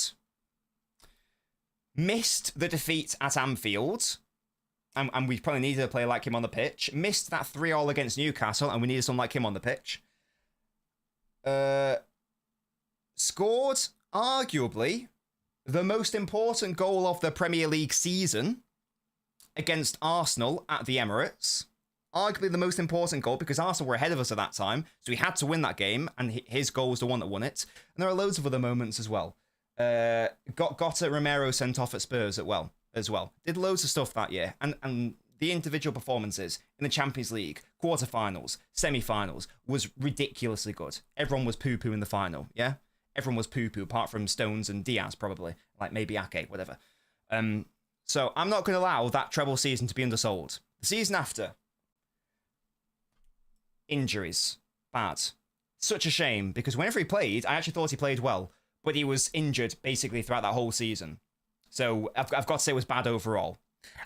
Missed the defeat at Anfield. and we probably needed a player like him on the pitch. Missed that 3-3 against Newcastle, and we needed someone like him on the pitch. Scored, arguably, the most important goal of the Premier League season against Arsenal at the Emirates. Arguably the most important goal because Arsenal were ahead of us at that time, so he had to win that game, and his goal was the one that won it. And there are loads of other moments as well. Got Romero sent off at Spurs as well. Did loads of stuff that year, and the individual performances in the Champions League, quarterfinals, semi-finals was ridiculously good. Everyone was poo-poo in the final, yeah? Everyone was poo-poo, apart from Stones and Diaz, probably. Like, maybe Ake, whatever. So I'm not going to allow that treble season to be undersold. The season after, injuries. Bad. Such a shame, because whenever he played, I actually thought he played well, but he was injured basically throughout that whole season. So I've got to say it was bad overall.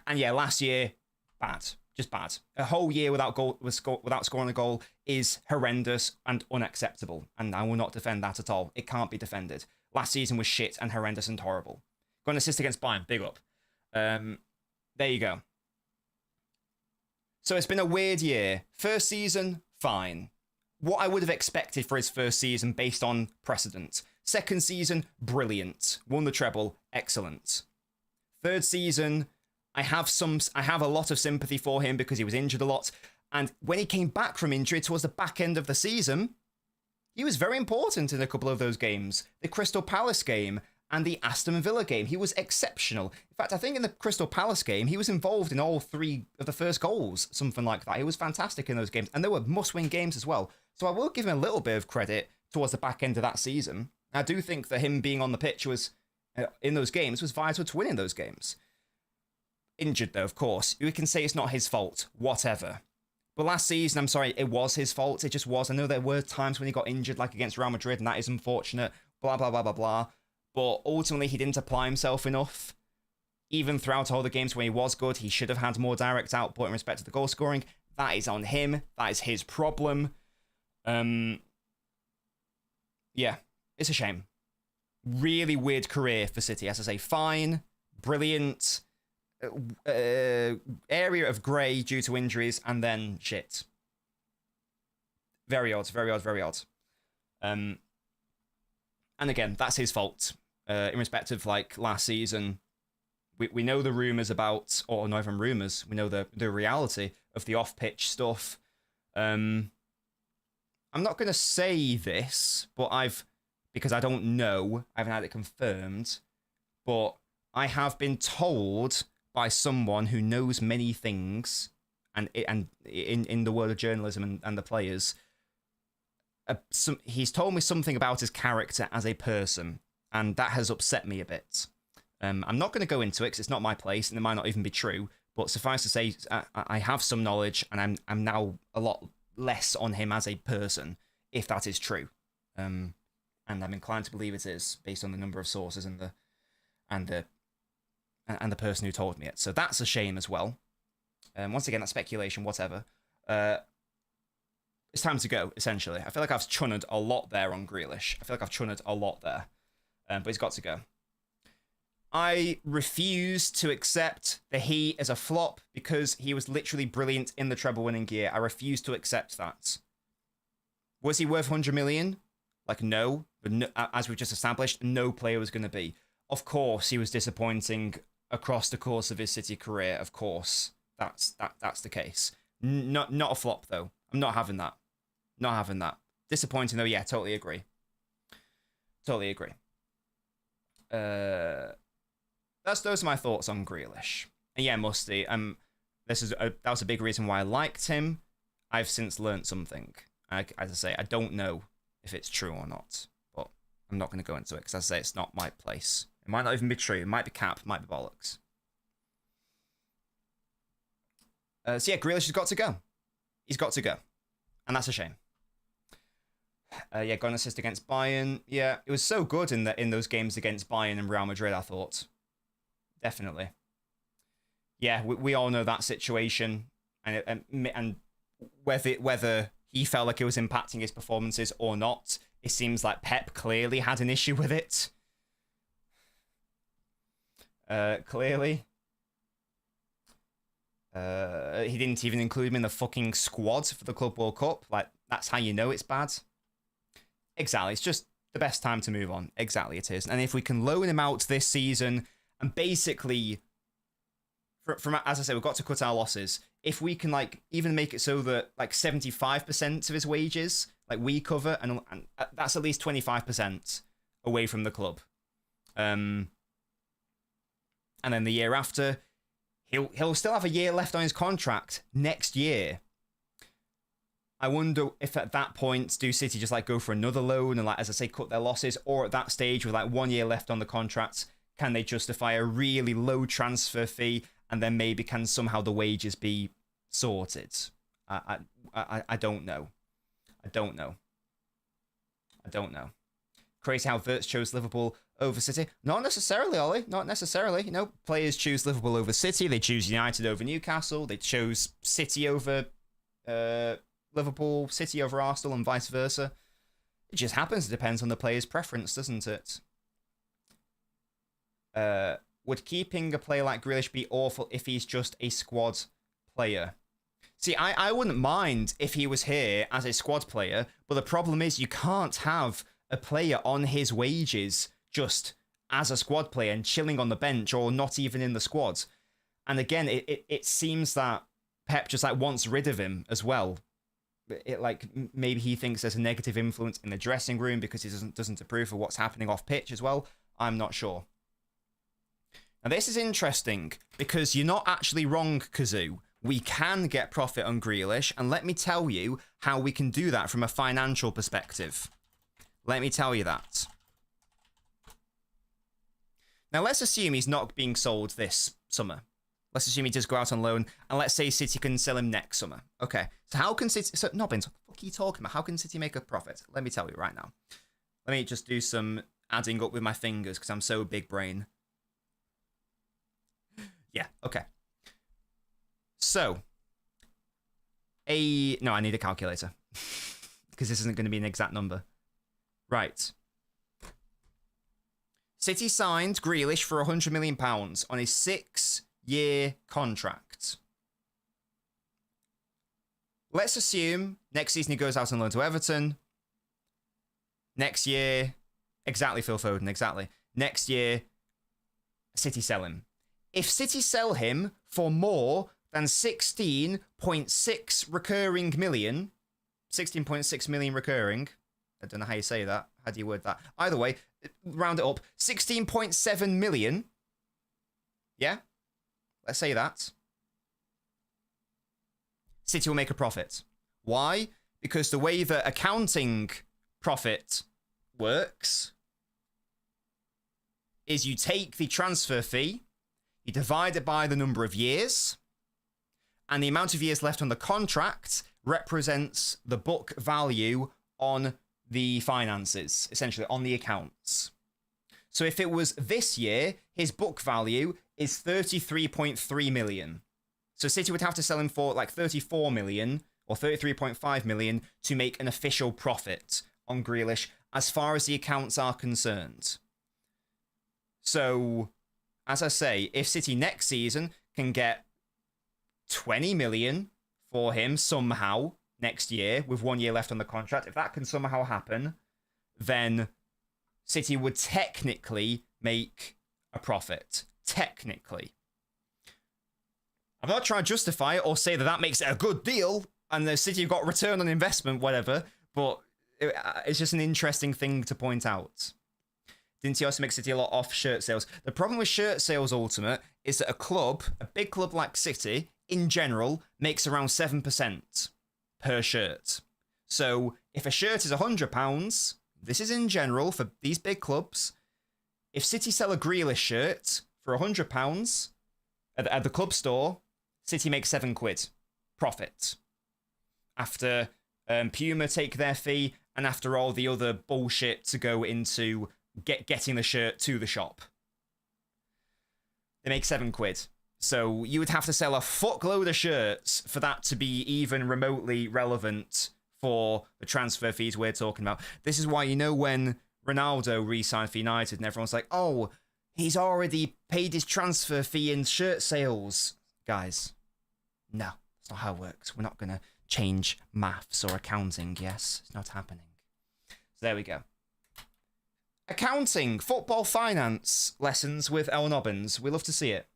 And yeah, last year, bad. Just bad. A whole year without scoring a goal is horrendous and unacceptable, and I will not defend that at all. It can't be defended. Last season was shit and horrendous and horrible. Got an assist against Bayern, big up. There you go. So it's been a weird year. First season, fine. What I would have expected for his first season based on precedent. Second season, brilliant. Won the treble, excellent. Third season, I have a lot of sympathy for him because he was injured a lot. And when he came back from injury towards the back end of the season, he was very important in a couple of those games. The Crystal Palace game and the Aston Villa game. He was exceptional. In fact, I think in the Crystal Palace game, he was involved in all 3 of the first goals, something like that. He was fantastic in those games, and they were must-win games as well. So I will give him a little bit of credit towards the back end of that season. I do think that him being on the pitch was in those games was vital to winning those games. Injured, though, of course. We can say it's not his fault. Whatever. But last season, I'm sorry, it was his fault. It just was. I know there were times when he got injured, like against Real Madrid, and that is unfortunate. Blah, blah, blah, blah, blah. But ultimately, he didn't apply himself enough. Even throughout all the games when he was good, he should have had more direct output in respect to the goal scoring. That is on him. That is his problem. Yeah, it's a shame. Really weird career for City. As I say, fine, brilliant, area of grey due to injuries, and then shit. Very odd, very odd, very odd. And again, that's his fault. In respect of like last season, we know the rumours about, or not even rumours, we know the reality of the off-pitch stuff. I'm not going to say this, but because I don't know, I haven't had it confirmed, but I have been told by someone who knows many things, and in the world of journalism and the players, he's told me something about his character as a person, and that has upset me a bit. I'm not going to go into it because it's not my place, and it might not even be true. But suffice to say, I have some knowledge, and I'm now a lot less on him as a person, if that is true. And I'm inclined to believe it is, based on the number of sources and the person who told me it. So that's a shame as well. Once again, that's speculation, whatever. It's time to go, essentially. I feel like I've chunned a lot there on Grealish. But he's got to go. I refuse to accept that he is a flop because he was literally brilliant in the treble-winning year. I refuse to accept that. Was he worth 100 million? Like, no. But no, as we've just established, no player was going to be. Of course, he was disappointing across the course of his City career. Of course, that's the case. Not a flop, though. I'm not having that. Not having that. Disappointing, though. Yeah, totally agree. Totally agree. Those are my thoughts on Grealish. And yeah, Musty. That was a big reason why I liked him. I've since learnt something. As I say, I don't know if it's true or not, but I'm not going to go into it because, as I say, it's not my place. It might not even be true. It might be cap. It might be bollocks. So yeah, Grealish has got to go. He's got to go, and that's a shame. Yeah, got an assist against Bayern. Yeah, it was so good in those games against Bayern and Real Madrid, I thought. Definitely. Yeah, we all know that situation, and whether he felt like it was impacting his performances or not, it seems like Pep clearly had an issue with it. Clearly. He didn't even include him in the fucking squad for the Club World Cup. Like, that's how you know it's bad. Exactly. It's just the best time to move on. Exactly, it is. And if we can loan him out this season and basically, from as I said, we've got to cut our losses. If we can, like, even make it so that, like, 75% of his wages, like, we cover, and that's at least 25% away from the club. And then the year after, he'll still have a year left on his contract next year. I wonder if at that point, do City just like go for another loan and, like, as I say, cut their losses, or at that stage with like 1 year left on the contract, can they justify a really low transfer fee and then maybe can somehow the wages be sorted? I don't know. I don't know. Crazy how Wirtz chose Liverpool over City. Not necessarily, Ollie. Not necessarily. You know, players choose Liverpool over City. They choose United over Newcastle. They chose City over Liverpool, City over Arsenal, and vice versa. It just happens. It depends on the player's preference, doesn't it? Would keeping a player like Grealish be awful if he's just a squad player? See, I wouldn't mind if he was here as a squad player, but the problem is you can't have a player on his wages just as a squad player and chilling on the bench or not even in the squad. And again, it seems that Pep just like wants rid of him as well. It like maybe he thinks there's a negative influence in the dressing room because he doesn't approve of what's happening off pitch as well. I'm not sure. Now this is interesting because you're not actually wrong, Kazoo. We can get profit on Grealish, and let me tell you how we can do that from a financial perspective. Let me tell you that. Now let's assume he's not being sold this summer. Let's assume he does go out on loan, and let's say City can sell him next summer. Okay, so how can City... So, Nobbins, what the fuck are you talking about? How can City make a profit? Let me tell you right now. Let me just do some adding up with my fingers, because I'm so big brain. Yeah, okay. So, no, I need a calculator, because this isn't going to be an exact number. Right. City signed Grealish for £100 million on his 6-year contract. Let's assume next season he goes out on loan to Everton. Next year, exactly, Phil Foden, exactly. Next year, City sell him. If City sell him for more than 16.6 recurring million, 16.6 million recurring, I don't know how you say that. How do you word that? Either way, round it up. 16.7 million. Yeah? Let's say that. City will make a profit. Why? Because the way that accounting profit works is you take the transfer fee, you divide it by the number of years, and the amount of years left on the contract represents the book value on the finances, essentially on the accounts. So if it was this year, his book value is 33.3 million. So City would have to sell him for like 34 million or 33.5 million to make an official profit on Grealish as far as the accounts are concerned. So, as I say, if City next season can get 20 million for him somehow next year with 1 year left on the contract, if that can somehow happen, then City would technically make a profit. Technically. I'm not trying to justify it or say that that makes it a good deal and the City have got return on investment, whatever, but it's just an interesting thing to point out. Didn't he also make City a lot off shirt sales? The problem with shirt sales, Ultimate, is that a big club like City, in general, makes around 7% per shirt. So if a shirt is £100, this is in general for these big clubs, if City sell a Grealish shirt for £100 at the club store, City makes £7 profit. After Puma take their fee and after all the other bullshit to go into getting the shirt to the shop. They make £7. So you would have to sell a fuckload of shirts for that to be even remotely relevant for the transfer fees we're talking about. This is why, you know, when Ronaldo re-signed for United and everyone's like, oh, he's already paid his transfer fee in shirt sales. Guys, No, that's not how it works. We're not going to change maths or accounting. Yes, it's not happening. So there we go. Accounting, football finance lessons with LNobbins. We love to see it.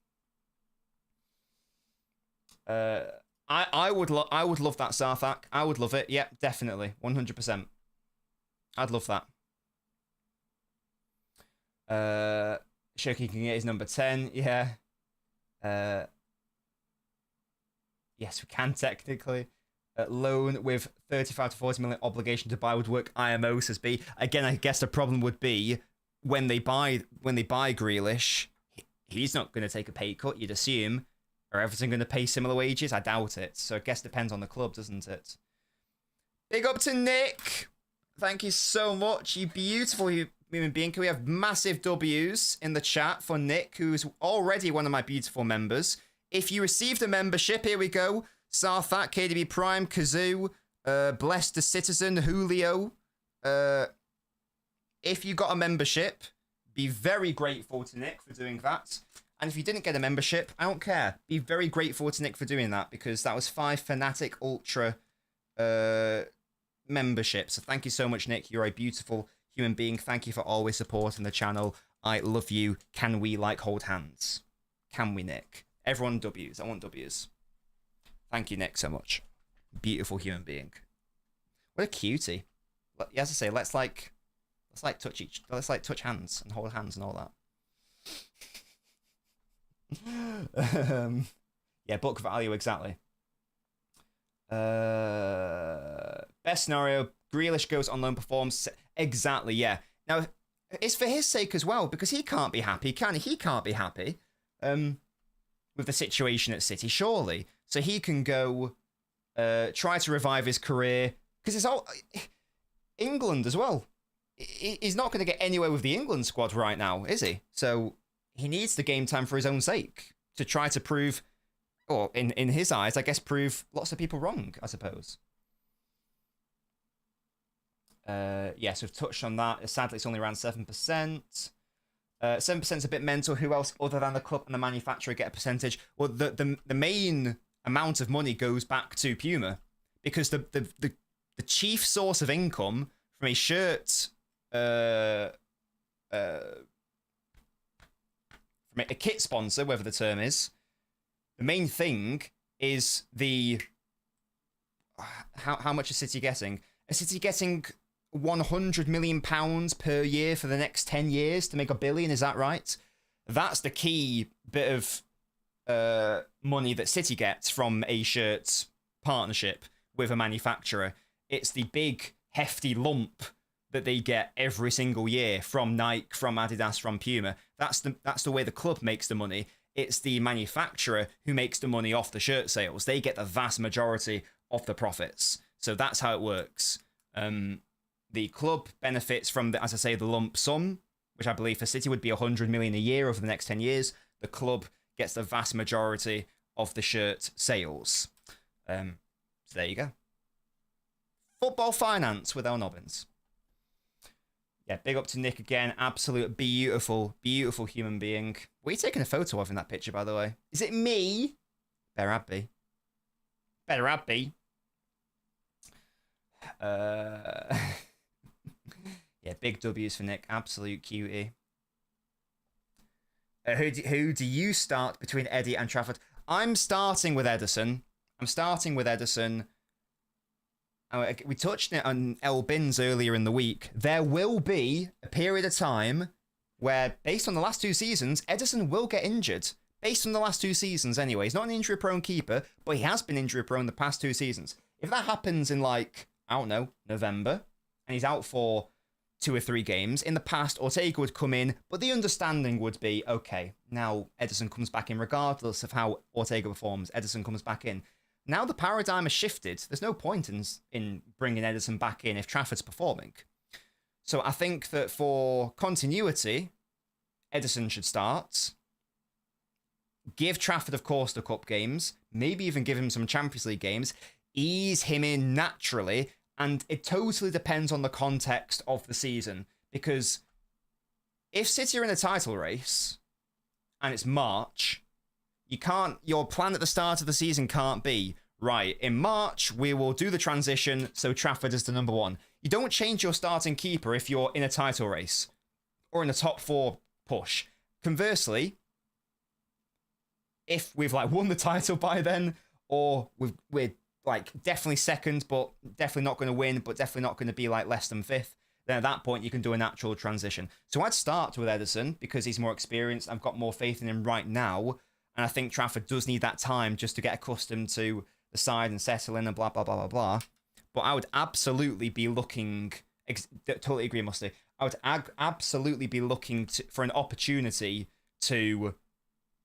I would love that, Sarthak. I would love it. Yep, definitely. 100%. I'd love that. Shoki can get his number 10. Yeah. Yes, we can technically. Loan with 35 to 40 million obligation to buy would work. IMO says B. Again, I guess the problem would be when they buy Grealish, he's not going to take a pay cut, you'd assume. Are Everton going to pay similar wages? I doubt it. So I guess it depends on the club, doesn't it? Big up to Nick. Thank you so much. You beautiful human being. Can we have massive W's in the chat for Nick, who's already one of my beautiful members? If you received a membership, here we go. Sarthat, KDB Prime, Kazoo, Blessed the Citizen, Julio. If you got a membership, be very grateful to Nick for doing that. And if you didn't get a membership, I don't care. Be very grateful to Nick for doing that, because that was 5 Fnatic Ultra memberships. So thank you so much, Nick. You're a beautiful human being. Thank you for always supporting the channel. I love you. Can we, hold hands? Can we, Nick? Everyone W's. I want W's. Thank you, Nick, so much. Beautiful human being. What a cutie. As I say, let's touch hands and hold hands and all that. Yeah, book value, exactly. Best scenario, Grealish goes on loan, performs. Exactly, yeah. Now, it's for his sake as well, because he can't be happy, can he? He can't be happy with the situation at City, surely. So he can go try to revive his career, because it's all England as well. He's not going to get anywhere with the England squad right now, is he? So he needs the game time for his own sake to try to prove, or in his eyes, I guess, prove lots of people wrong, I suppose. Yes, we've touched on that. Sadly, it's only around 7%. 7% is a bit mental. Who else other than the club and the manufacturer get a percentage? Well, the main amount of money goes back to Puma, because the chief source of income from a shirt, from a kit sponsor, whatever the term is, the main thing is the how much is City getting? Is City getting £100 million per year for the next 10 years to make $1 billion? Is that right? That's the key bit of money that City gets from a shirt partnership with a manufacturer. It's the big hefty lump that they get every single year from Nike, from Adidas, from Puma. That's the way the club makes the money. It's the manufacturer who makes the money off the shirt sales. They get the vast majority of the profits. So that's how it works. The club benefits from, as I say, the lump sum, which I believe for City would be 100 million a year over the next 10 years. The club gets the vast majority of the shirt sales. So there you go. Football finance with LNobbins. Yeah, big up to Nick again. Absolute beautiful, beautiful human being. What are you taking a photo of in that picture, by the way? Is it me? Better Abby. Better Abby. Yeah, big W's for Nick. Absolute cutie. Who do you start between Eddie and Trafford? I'm starting with Ederson. We touched it on LBins earlier in the week. There will be a period of time where, based on the last 2 seasons, Ederson will get injured. Based on the last 2 seasons anyway. He's not an injury-prone keeper, but he has been injury-prone the past 2 seasons. If that happens in, I don't know, November, and he's out for 2 or 3 games, in the past, Ortega would come in, but the understanding would be, okay, now Ederson comes back in regardless of how Ortega performs. Ederson comes back in. Now the paradigm has shifted. There's no point in bringing Ederson back in if Trafford's performing. So I think that for continuity, Ederson should start. Give Trafford, of course, the cup games. Maybe even give him some Champions League games. Ease him in naturally. And it totally depends on the context of the season. Because if City are in a title race, and it's March, You can't, your plan at the start of the season can't be, right, in March, we will do the transition, so Trafford is the number one. You don't change your starting keeper if you're in a title race or in a top 4 push. Conversely, if we've like won the title by then, or we're like definitely second, but definitely not going to win, but definitely not going to be like less than 5th, then at that point you can do a natural transition. So I'd start with Ederson because he's more experienced. I've got more faith in him right now. And I think Trafford does need that time just to get accustomed to the side and settle in and blah, blah, blah, blah, blah. But I would absolutely be looking, totally agree, Musty. I would absolutely be looking for an opportunity to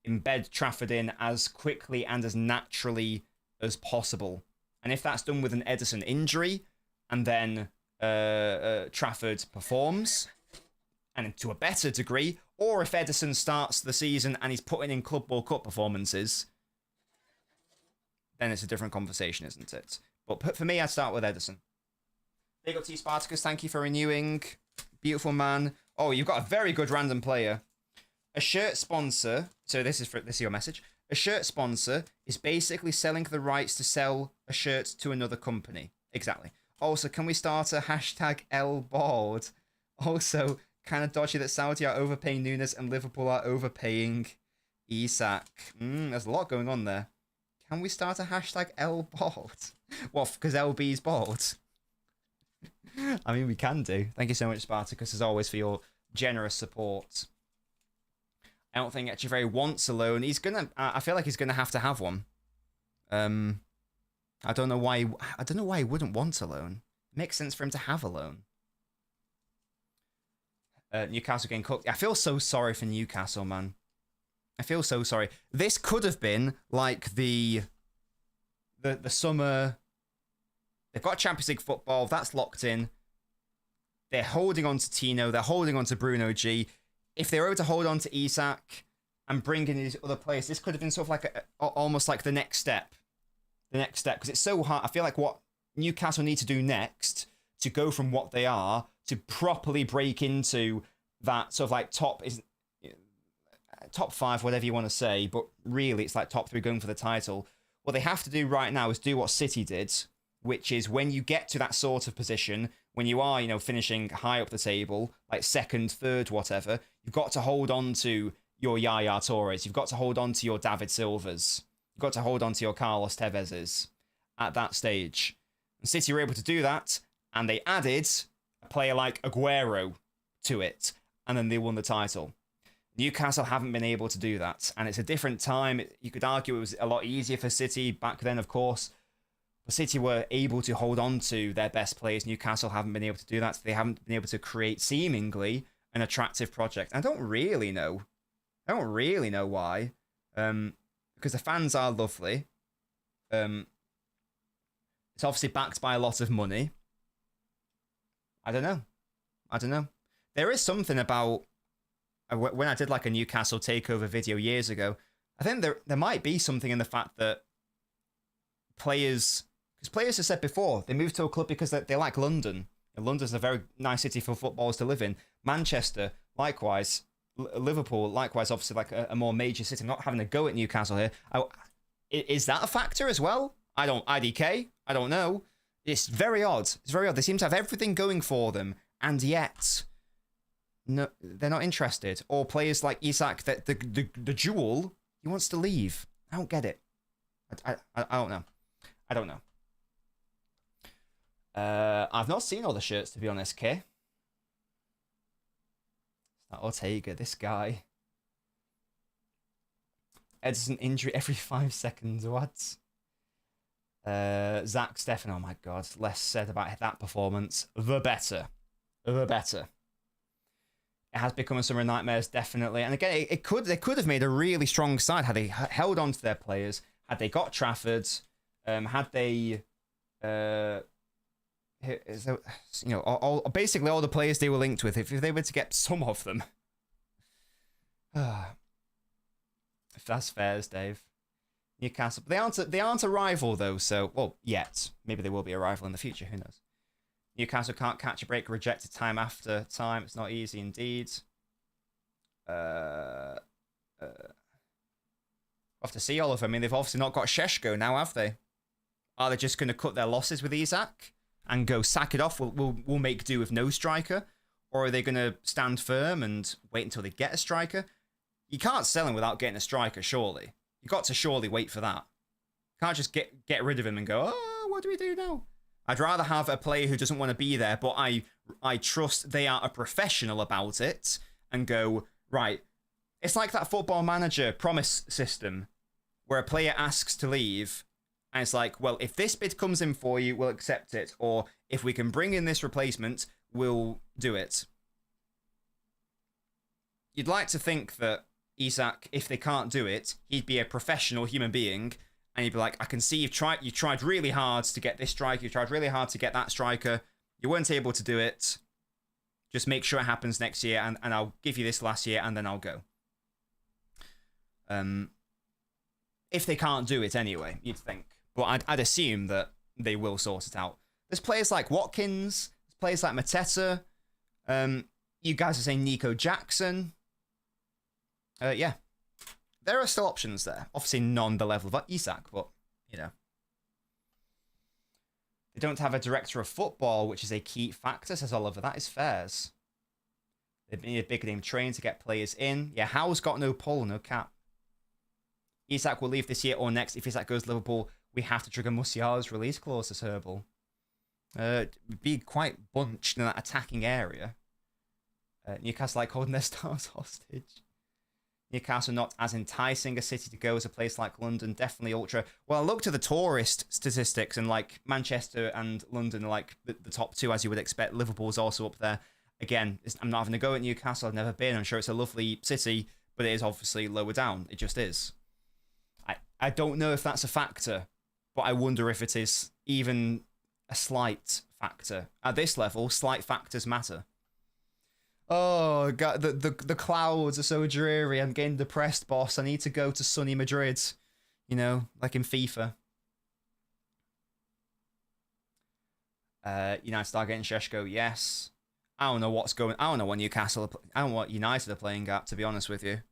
embed Trafford in as quickly and as naturally as possible. And if that's done with an Ederson injury, and then Trafford performs, and to a better degree, or if Ederson starts the season and he's putting in Club World Cup performances, then it's a different conversation, isn't it? But for me, I'd start with Ederson. Big up to you, Spartacus. Thank you for renewing. Beautiful man. Oh, you've got a very good random player. A shirt sponsor. So this is your message. A shirt sponsor is basically selling the rights to sell a shirt to another company. Exactly. Also, can we start a hashtag #LBoard? Also, kind of dodgy that Saudi are overpaying Nunes and Liverpool are overpaying Isak. There's a lot going on there. Can we start a hashtag #LBoard? What, because LB's bald? I mean, we can do. Thank you so much, Spartacus, as always, for your generous support. I don't think Echeverri wants a loan. He's gonna. I feel like he's gonna have one. I don't know why. I don't know why he wouldn't want a loan. It makes sense for him to have a loan. Newcastle getting cooked. I feel so sorry for Newcastle, man. I feel so sorry. This could have been like the summer. They've got Champions League football. That's locked in. They're holding on to Tino. They're holding on to Bruno G. If they were able to hold on to Isak and bring in these other players, this could have been sort of like almost like the next step. The next step, because it's so hard. I feel like what Newcastle need to do next to go from what they are to properly break into that sort of like top 5, whatever you want to say, but really it's like top 3 going for the title. What they have to do right now is do what City did, which is when you get to that sort of position, when you are, finishing high up the table, like second, third, whatever, you've got to hold on to your Yaya Torres. You've got to hold on to your David Silvas. You've got to hold on to your Carlos Tevez's at that stage. And City were able to do that, and they added a player like Aguero to it, and then they won the title. Newcastle haven't been able to do that, and it's a different time. You could argue it was a lot easier for City back then, of course. But City were able to hold on to their best players. Newcastle haven't been able to do that. So they haven't been able to create, seemingly, an attractive project. I don't really know why. Because the fans are lovely. It's obviously backed by a lot of money. I don't know. There is something about when I did like a Newcastle takeover video years ago. I think there might be something in the fact that players have said before, they moved to a club because they like London. And London's a very nice city for footballers to live in. Manchester, likewise. Liverpool, likewise, obviously like a more major city. I'm not having a go at Newcastle here. Is that a factor as well? IDK? I don't know. It's very odd. It's very odd. They seem to have everything going for them, and yet no, they're not interested. Or players like Isak, that the jewel, he wants to leave. I don't get it. I don't know. I don't know. I've not seen all the shirts, to be honest, Kay. Ortega, this guy. Edison injury every 5 seconds. What? Zach Steffen. Oh my god. Less said about that performance, the better. The better. It has become a summer of nightmares, definitely. And again, they could have made a really strong side had they held on to their players, had they got Trafford, had they, basically all the players they were linked with. If they were to get some of them, if that's fair, Dave. Newcastle, they aren't a rival though. So, well, yet maybe they will be a rival in the future. Who knows? Newcastle can't catch a break. Rejected time after time. It's not easy indeed. We'll have to see, Oliver. I mean, they've obviously not got Sheshko now, have they? Are they just going to cut their losses with Isak and go sack it off? We'll make do with no striker. Or are they going to stand firm and wait until they get a striker? You can't sell him without getting a striker, surely. You got to surely wait for that. You can't just get rid of him and go, oh, what do we do now? I'd rather have a player who doesn't want to be there, but I trust they are a professional about it and go, right. It's like that Football Manager promise system where a player asks to leave and it's like, well, if this bid comes in for you, we'll accept it. Or if we can bring in this replacement, we'll do it. You'd like to think that Isak, if they can't do it, he'd be a professional human being and he'd be like, I can see you tried really hard to get this striker, you tried really hard to get that striker, you weren't able to do it. Just make sure it happens next year and I'll give you this last year and then I'll go. If they can't do it anyway, you'd think. But I'd assume that they will sort it out. There's players like Watkins, there's players like Mateta. You guys are saying Nico Jackson. Yeah. There are still options there. Obviously none the level of Isak, but, you know. They don't have a director of football, which is a key factor, says Oliver. That is fairs. They need a big name train to get players in. Yeah, Howe's got no pull, no cap. Isak will leave this year or next. If Isak goes to Liverpool, we have to trigger Musiala's release clause, says Herbal. Be quite bunched in that attacking area. Newcastle like holding their stars hostage. Newcastle not as enticing a city to go as a place like London. Definitely ultra. Well, I looked at the tourist statistics and like Manchester and London are like the top two, as you would expect. Liverpool's also up there. Again, I'm not having a go at Newcastle. I've never been. I'm sure it's a lovely city, but it is obviously lower down. It just is. I don't know if that's a factor, but I wonder if it is even a slight factor. At this level, slight factors matter. Oh, God, the clouds are so dreary. I'm getting depressed, boss. I need to go to sunny Madrid. You know, like in FIFA. United are getting Sheshko, yes. I don't know what's going. I don't know what Newcastle. I don't know what United are playing at. To be honest with you,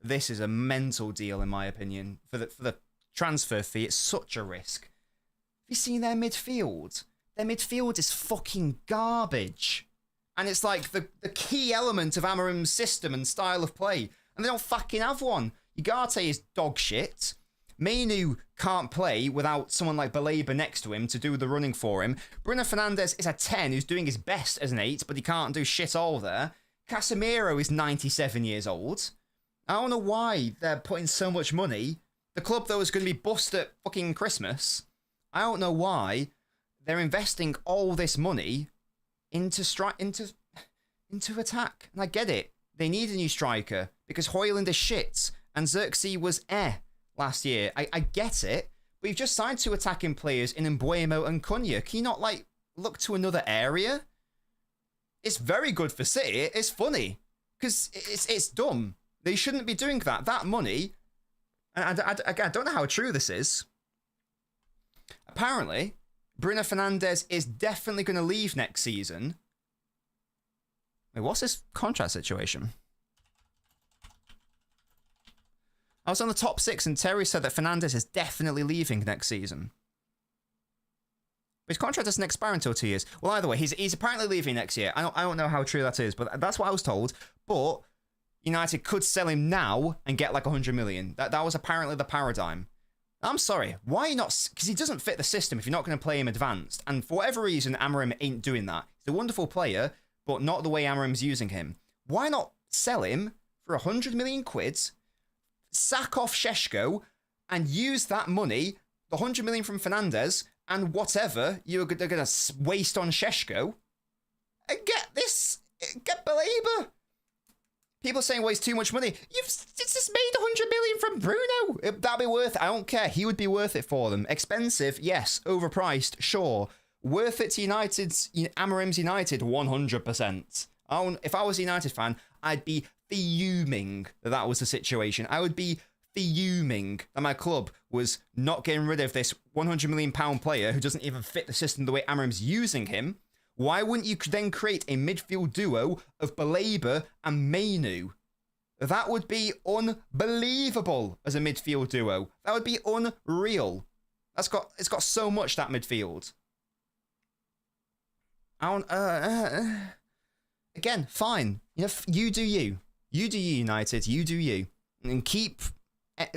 this is a mental deal, in my opinion. For the transfer fee, it's such a risk. Have you seen their midfield? Their midfield is fucking garbage. And it's like the key element of Amarim's system and style of play. And they don't fucking have one. Ugarte is dog shit. Mainu can't play without someone like Baleba next to him to do the running for him. Bruno Fernandes is a 10 who's doing his best as an 8, but he can't do shit all there. Casemiro is 97 years old. I don't know why they're putting so much money. The club, though, is going to be bust at fucking Christmas. I don't know why they're investing all this money into attack. And I get it. They need a new striker because Højlund is shit and Xerxes was last year. I get it. But you've just signed 2 attacking players in Mbuemo and Cunha. Can you not, like, look to another area? It's very good for City. It's funny because it's dumb. They shouldn't be doing that. That money, and I don't know how true this is. Apparently, Bruno Fernandes is definitely going to leave next season. Wait, what's his contract situation? I was on the top 6 and Terry said that Fernandes is definitely leaving next season. But his contract doesn't expire until 2 years. Well, either way, he's apparently leaving next year. I don't know how true that is, but that's what I was told. But United could sell him now and get like 100 million. That was apparently the paradigm. I'm sorry, why not? Because he doesn't fit the system if you're not going to play him advanced. And for whatever reason, Amarim ain't doing that. He's a wonderful player, but not the way Amarim's using him. Why not sell him for 100 million quid, sack off Sheshko, and use that money, the 100 million from Fernandes, and whatever they're going to waste on Sheshko, and get Baleba. People saying, well, it's too much money. You've just made 100 million from Bruno. That'd be worth it. I don't care. He would be worth it for them. Expensive, yes. Overpriced, sure. Worth it to Amarim's United, 100%. If I was a United fan, I'd be fuming that was the situation. I would be fuming that my club was not getting rid of this £100 million player who doesn't even fit the system the way Amarim's using him. Why wouldn't you then create a midfield duo of Baleba and Mainu? That would be unbelievable as a midfield duo. That would be unreal. It's got so much, that midfield. Again, fine. You do you. You do you, United. You do you. And keep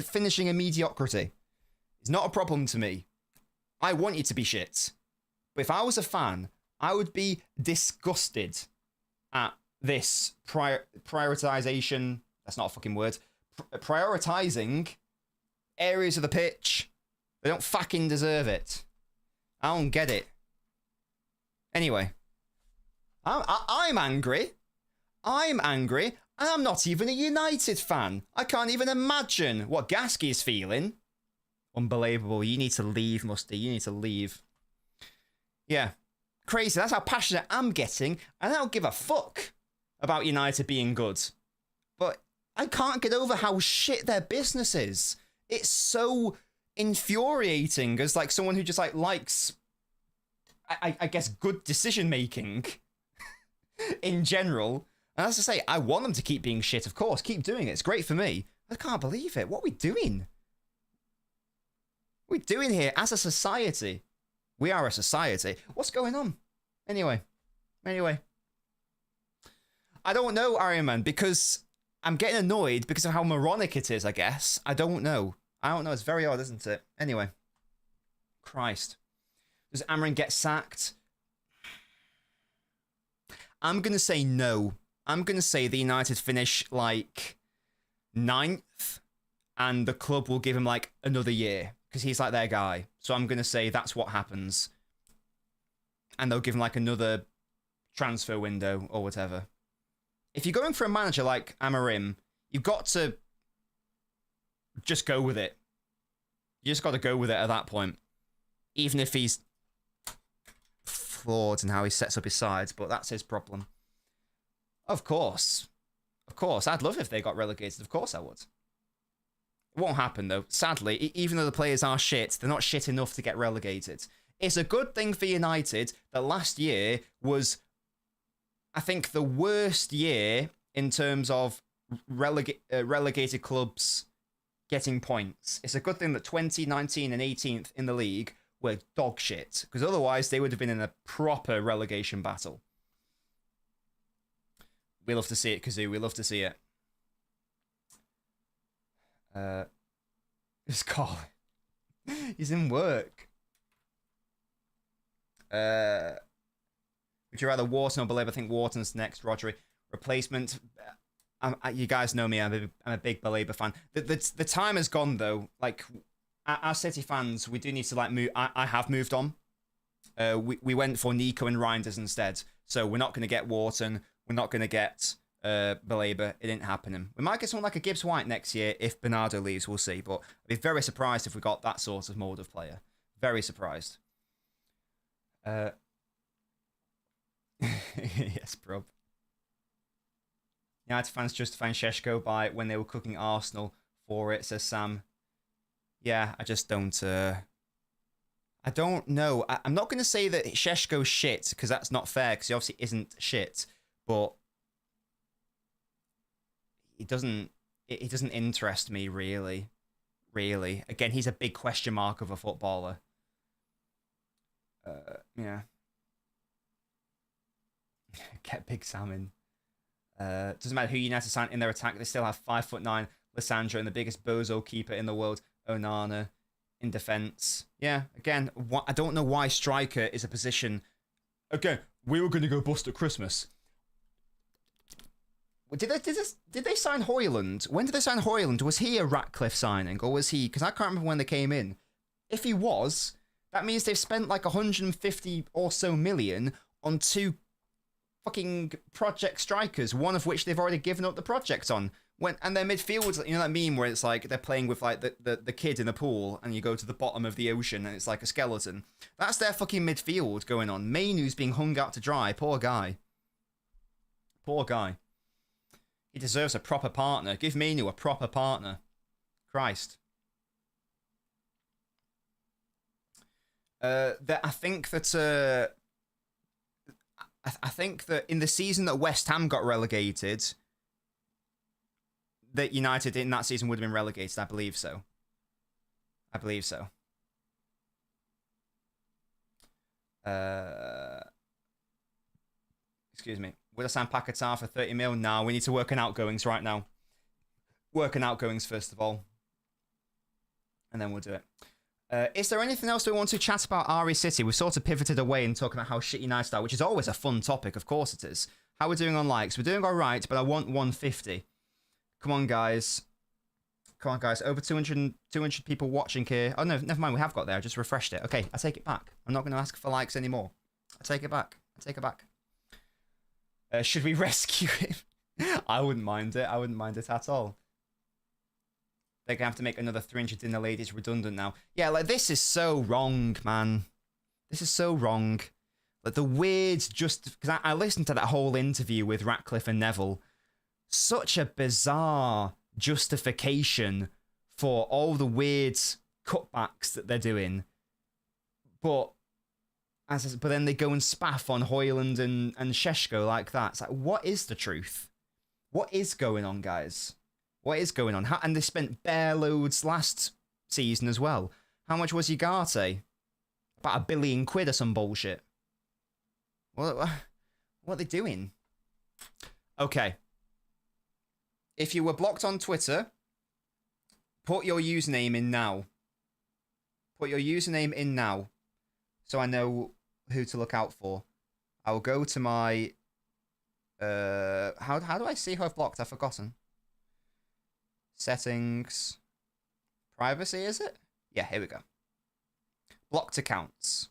finishing in mediocrity. It's not a problem to me. I want you to be shit. But if I was a fan, I would be disgusted at this prioritization. That's not a fucking word. Prioritizing areas of the pitch. They don't fucking deserve it. I don't get it. Anyway. I'm angry. I'm angry. And I'm not even a United fan. I can't even imagine what Gasky's feeling. Unbelievable. You need to leave, Musty. You need to leave. Yeah. Crazy. That's how passionate I'm getting. And I don't give a fuck about United being good. But I can't get over how shit their business is. It's so infuriating as like someone who just like likes, I guess, good decision making in general. And as I say, I want them to keep being shit, of course. Keep doing it. It's great for me. I can't believe it. What are we doing? What are we doing here as a society? We are a society. What's going on? Anyway. I don't know, Iron Man, because I'm getting annoyed because of how moronic it is, I guess. I don't know. It's very odd, isn't it? Anyway. Christ. Does Amrin get sacked? I'm going to say no. I'm going to say the United finish, like, 9th, and the club will give him, like, another year, because he's, like, their guy. So I'm going to say that's what happens. And they'll give him, like, another transfer window or whatever. If you're going for a manager like Amarim, you've got to just go with it. You just got to go with it at that point. Even if he's flawed in how he sets up his sides, but that's his problem. Of course. I'd love if they got relegated. Of course I would. It won't happen, though. Sadly, even though the players are shit, they're not shit enough to get relegated. It's a good thing for United that last year was, I think, the worst year in terms of relegated clubs getting points. It's a good thing that 2019 and 18th in the league were dog shit, because otherwise they would have been in a proper relegation battle. We love to see it, Kazoo. We love to see it. It's Colin. He's in work. Would you rather Wharton or Belabor? I think Wharton's next. Rodri replacement. You guys know me. I'm a big Belabor fan. The time has gone though. Like, as City fans, we do need to like move. I have moved on. We went for Nico and Reinders instead. So we're not going to get Wharton. We're not going to get Belabor. It didn't happen. We might get someone like a Gibbs White next year if Bernardo leaves. We'll see. But I'd be very surprised if we got that sort of mold of player. Very surprised. Yes, bro. United fans justifying Šeško by when they were cooking Arsenal for it, says Sam. Yeah, I just don't... I don't know. I'm not going to say that Šeško's shit, because that's not fair, because he obviously isn't shit. But it doesn't interest me, really. Really. Again, he's a big question mark of a footballer. Yeah. Get Big Salmon. Doesn't matter who United sign in their attack, they still have 5'9" Lissandro and the biggest bozo keeper in the world, Onana, in defence. Yeah, again, I don't know why striker is a position. Again, we were going to go bust at Christmas. Did they sign Højlund? When did they sign Højlund? Was he a Ratcliffe signing, or was he? Because I can't remember when they came in. If he was, that means they've spent like 150 or so million on two fucking project strikers, one of which they've already given up the project on. And their midfielders, you know that meme where it's like they're playing with like the kid in the pool and you go to the bottom of the ocean and it's like a skeleton. That's their fucking midfield going on. Mainu's being hung out to dry. Poor guy. Poor guy. He deserves a proper partner. Give Mainu a proper partner. Christ. I think that in the season that West Ham got relegated, that United in that season would have been relegated. I believe so. I believe so. Excuse me. Would I sign Paquetá for 30 mil? No, we need to work on outgoings right now. Work on outgoings first of all. And then we'll do it. Is there anything else we want to chat about RE City? We've sort of pivoted away and talking about how shit United are, which is always a fun topic. Of course it is. How we're doing on likes. We're doing all right, but I want 150. Come on, guys. Come on, guys. Over 200 people watching here. Oh, no, never mind. We have got there. I just refreshed it. Okay, I take it back. I'm not going to ask for likes anymore. I take it back. I take it back. Should we rescue him? I wouldn't mind it. I wouldn't mind it at all. They're going to have to make another 300 dinner ladies redundant now. Yeah, like, this is so wrong, man. This is so wrong. Like, the weird just... Because I listened to that whole interview with Ratcliffe and Neville. Such a bizarre justification for all the weird cutbacks that they're doing. But then they go and spaff on Hoyland and Sheshko like that. It's like, what is the truth? What is going on, guys? What is going on? And they spent bare loads last season as well. How much was Ugarte? About £1 billion or some bullshit. What are they doing? Okay. If you were blocked on Twitter, put your username in now. Put your username in now. So I know who to look out for. I'll go to my... How do I see who I've blocked? I've forgotten. Settings. Privacy, is it? Yeah, here we go. Blocked accounts.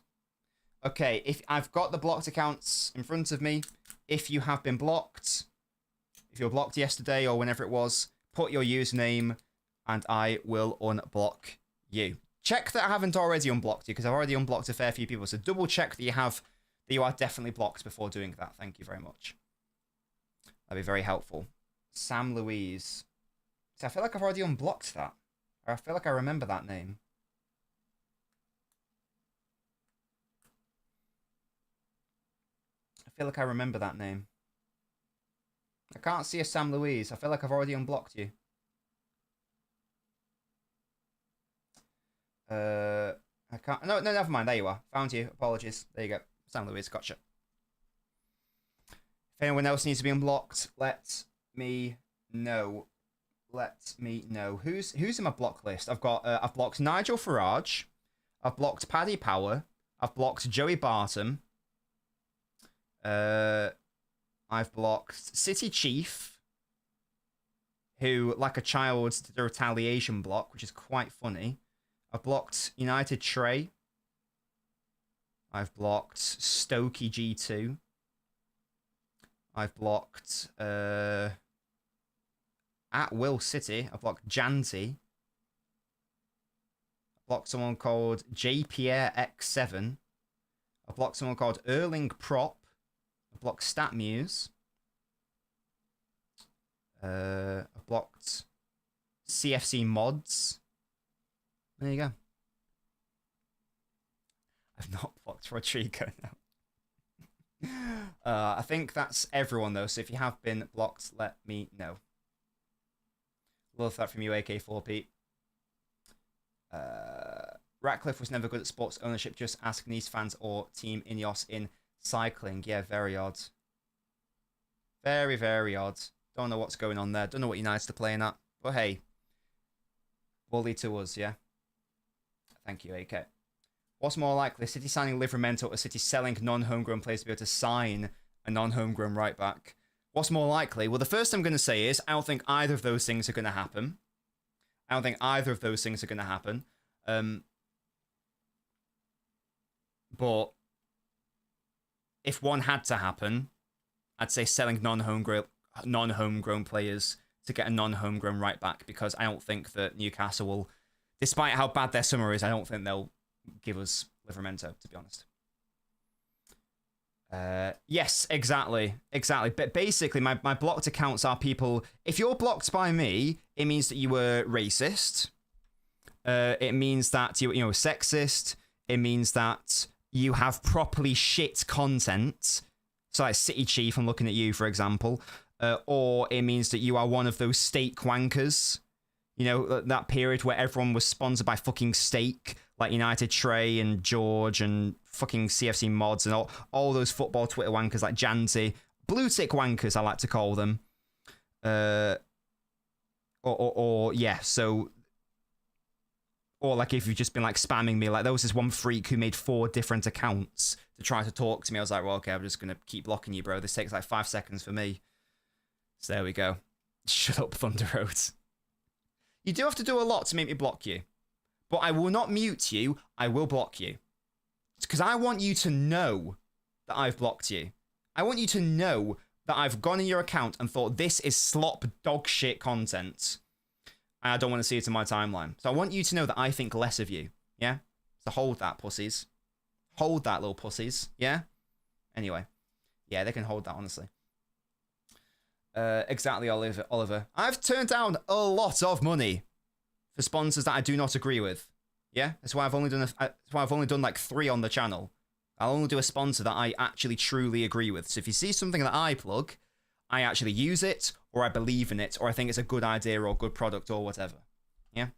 Okay, if I've got the blocked accounts in front of me. If you have been blocked, if you were blocked yesterday or whenever it was, put your username and I will unblock you. Check that I haven't already unblocked you, because I've already unblocked a fair few people. So double check that you are definitely blocked before doing that. Thank you very much. That'd be very helpful. Sam Louise. See, I feel like I've already unblocked that. Or I feel like I remember that name. I feel like I remember that name. I can't see a Sam Louise. I feel like I've already unblocked you. I can't... No, never mind. There you are. Found you. Apologies. There you go. Sam Louise. Gotcha. If anyone else needs to be unblocked, let me know. Let me know. Who's in my block list? I've blocked Nigel Farage. I've blocked Paddy Power. I've blocked Joey Barton. I've blocked City Chief, who, like a child, did a retaliation block, which is quite funny. I've blocked United Trey. I've blocked Stokey G2. I've blocked At Will City. I've blocked Janty. I've blocked someone called JPierre X7. I've blocked someone called Erling Prop. I've blocked Statmuse. I've blocked CFC Mods. There you go. I've not blocked Rodrygo now. I think that's everyone though, so if you have been blocked, let me know. Love that from you, AK4P. Ratcliffe was never good at sports ownership, just ask Nice fans or Team Ineos in cycling. Yeah, very odd. Very, very odd. Don't know what's going on there. Don't know what United are playing at. But hey, bully to us, yeah? Thank you, AK. What's more likely, City signing Livramento or City selling non-homegrown players to be able to sign a non-homegrown right back? What's more likely? Well, the first thing I'm going to say is I don't think either of those things are going to happen. I don't think either of those things are going to happen. But if one had to happen, I'd say selling non-homegrown players to get a non-homegrown right back, because I don't think that Newcastle will, despite how bad their summer is, I don't think they'll give us Livramento, to be honest. Yes, exactly. But basically, my blocked accounts are people... If you're blocked by me, it means that you were racist. It means that you're sexist. It means that you have properly shit content. So like City Chief, I'm looking at you, for example. or it means that you are one of those steak wankers. You know, that period where everyone was sponsored by fucking steak, like United Trey and George and fucking CFC Mods and all those football Twitter wankers like Janzi. Blue tick wankers, I like to call them. Yeah, so... Or like if you've just been like spamming me, like there was this one freak who made 4 different accounts to try to talk to me. I was like, well, okay, I'm just going to keep blocking you, bro. This takes like 5 seconds for me. So there we go. Shut up, Thunder Road. You do have to do a lot to make me block you. But I will not mute you. I will block you. It's because I want you to know that I've blocked you. I want you to know that I've gone in your account and thought this is slop dog shit content. And I don't want to see it in my timeline. So I want you to know that I think less of you. Yeah? So hold that, pussies. Hold that, little pussies. Yeah? Anyway. Yeah, they can hold that, honestly. Exactly, Oliver. I've turned down a lot of money for sponsors that I do not agree with. Yeah? That's why I've only done like 3 on the channel. I'll only do a sponsor that I actually truly agree with. So if you see something that I plug, I actually use it, or I believe in it, or I think it's a good idea or good product or whatever. Yeah?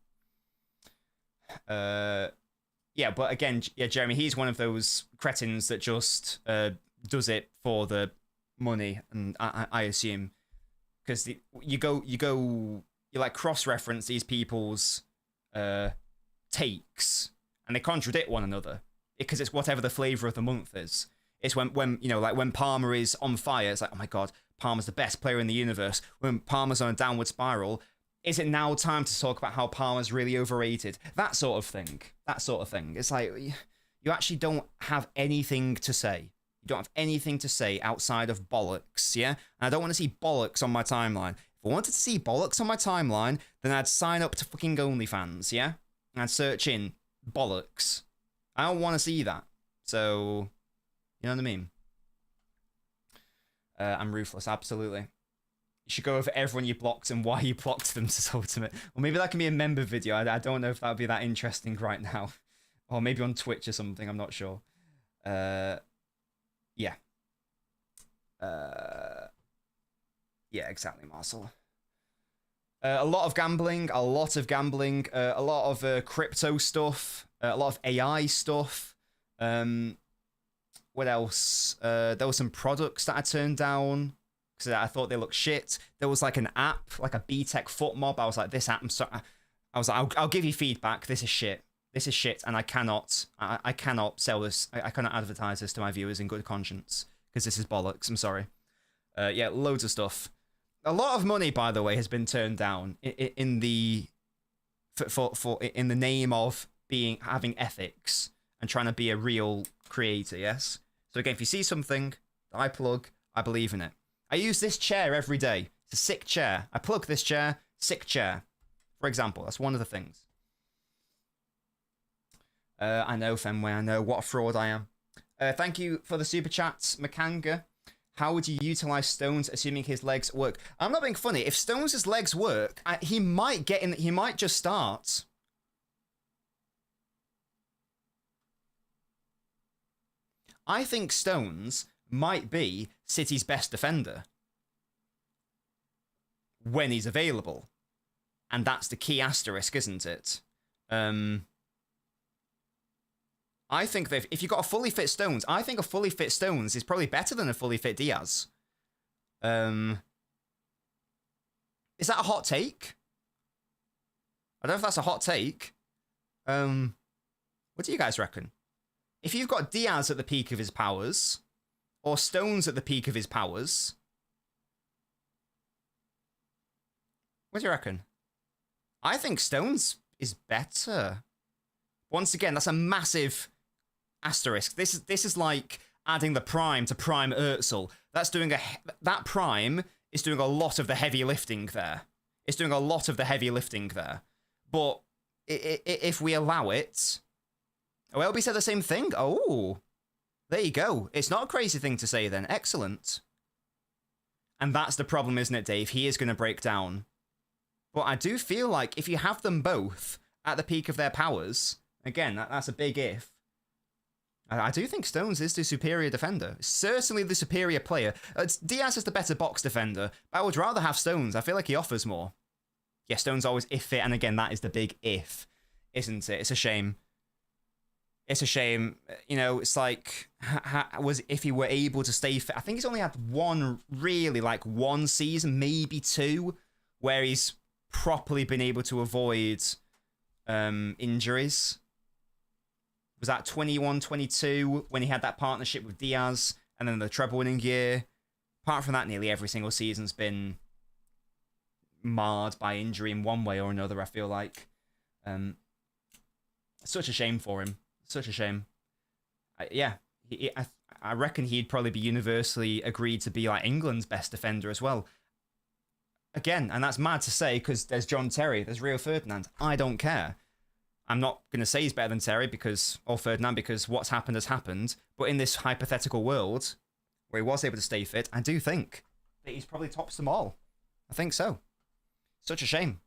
Yeah, but again, yeah, Jeremy, he's one of those cretins that just does it for the money, and I assume. Because you like cross-reference these people's takes, and they contradict one another. Because it's whatever the flavor of the month is. It's when you know, like when Palmer is on fire, it's like, oh my god, Palmer's the best player in the universe. When Palmer's on a downward spiral, is it now time to talk about how Palmer's really overrated? That sort of thing. That sort of thing. It's like, you actually don't have anything to say. You don't have anything to say outside of bollocks, yeah? And I don't want to see bollocks on my timeline. If I wanted to see bollocks on my timeline, then I'd sign up to fucking OnlyFans, yeah? And I'd search in bollocks. I don't want to see that. So, you know what I mean? I'm ruthless, absolutely. You should go over everyone you blocked and why you blocked them to Ultimate. Or maybe that can be a member video. I don't know if that would be that interesting right now. Or maybe on Twitch or something, I'm not sure. Yeah. Yeah, exactly, Marcel. A lot of gambling, a lot of crypto stuff, a lot of AI stuff. What else? There were some products that I turned down because I thought they looked shit. There was like an app, like a BTech foot mob. I was like, this app, I was like, I'll give you feedback. This is shit. This is shit, and I cannot sell this. I cannot advertise this to my viewers in good conscience because this is bollocks. I'm sorry. Yeah, loads of stuff. A lot of money, by the way, has been turned down in the in the name of having ethics and trying to be a real creator. Yes. So again, if you see something that I plug, I believe in it. I use this chair every day. It's a sick chair. I plug this chair, sick chair. For example, that's one of the things. I know, Fenway, I know. What a fraud I am. Thank you for the super chats, Makanga. How would you utilize Stones, assuming his legs work? I'm not being funny. If Stones' legs work, he might get in. He might just start. I think Stones might be City's best defender when he's available, and that's the key asterisk, isn't it? I think that if you've got a fully fit Stones, I think a fully fit Stones is probably better than a fully fit Diaz. Is that a hot take? I don't know if that's a hot take. What do you guys reckon? If you've got Diaz at the peak of his powers, or Stones at the peak of his powers, what do you reckon? I think Stones is better. Once again, that's a massive asterisk. This is like adding the Prime to Prime Urzel. That Prime is doing a lot of the heavy lifting there. It's doing a lot of the heavy lifting there. But if we allow it, OLB said the same thing. Oh, there you go. It's not a crazy thing to say then. Excellent. And that's the problem, isn't it, Dave? He is going to break down. But I do feel like if you have them both at the peak of their powers, again, that's a big if. I do think Stones is the superior defender. Certainly the superior player. Diaz is the better box defender, but I would rather have Stones. I feel like he offers more. Yeah, Stones always if fit, and again, that is the big if, isn't it? It's a shame. It's a shame. You know, it's like, was if he were able to stay fit. I think he's only had one season, maybe two, where he's properly been able to avoid injuries. Was that 21-22 when he had that partnership with Diaz and then the treble winning year? Apart from that, nearly every single season's been marred by injury in one way or another, I feel like. Such a shame for him. Such a shame. I reckon he'd probably be universally agreed to be like England's best defender as well. Again, and that's mad to say because there's John Terry, there's Rio Ferdinand. I don't care. I'm not going to say he's better than Terry or Ferdinand because what's happened has happened. But in this hypothetical world where he was able to stay fit, I do think that he's probably tops them all. I think so. Such a shame.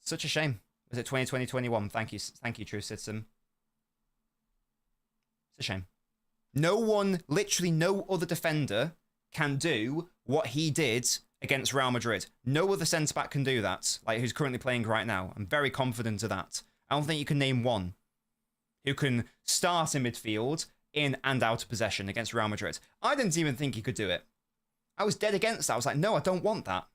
Such a shame. Was it 2020-21? Thank you, True Citizen. It's a shame. Literally no other defender can do what he did against Real Madrid. No other centre-back can do that, like who's currently playing right now. I'm very confident of that. I don't think you can name one who can start in midfield, in and out of possession against Real Madrid. I didn't even think he could do it. I was dead against that. I was like, no, I don't want that.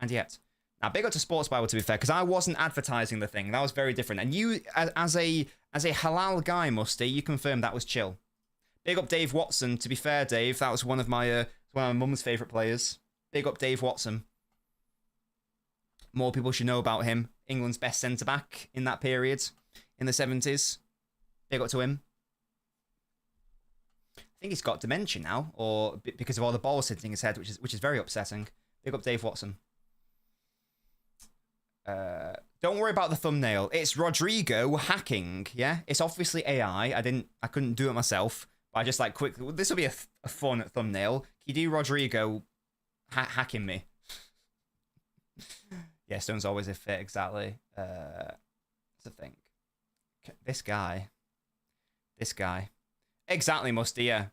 And yet. Now, big up to Sports Bible, to be fair, because I wasn't advertising the thing. That was very different. And you, as a halal guy, Musty, you confirmed that was chill. Big up Dave Watson. To be fair, Dave, that was one of my mum's favourite players. Big up Dave Watson. More people should know about him. England's best centre-back in that period, in the 70s. Big up to him. I think he's got dementia now, or because of all the balls hitting his head, which is very upsetting. Big up Dave Watson. Don't worry about the thumbnail. It's Rodrygo hacking, yeah? It's obviously AI. I couldn't do it myself, but I just like quickly, this will be a fun thumbnail. Can you do Rodrygo hacking me? Yeah, Stone's always a fit, exactly. Let's think. This guy. Exactly, Musty, yeah.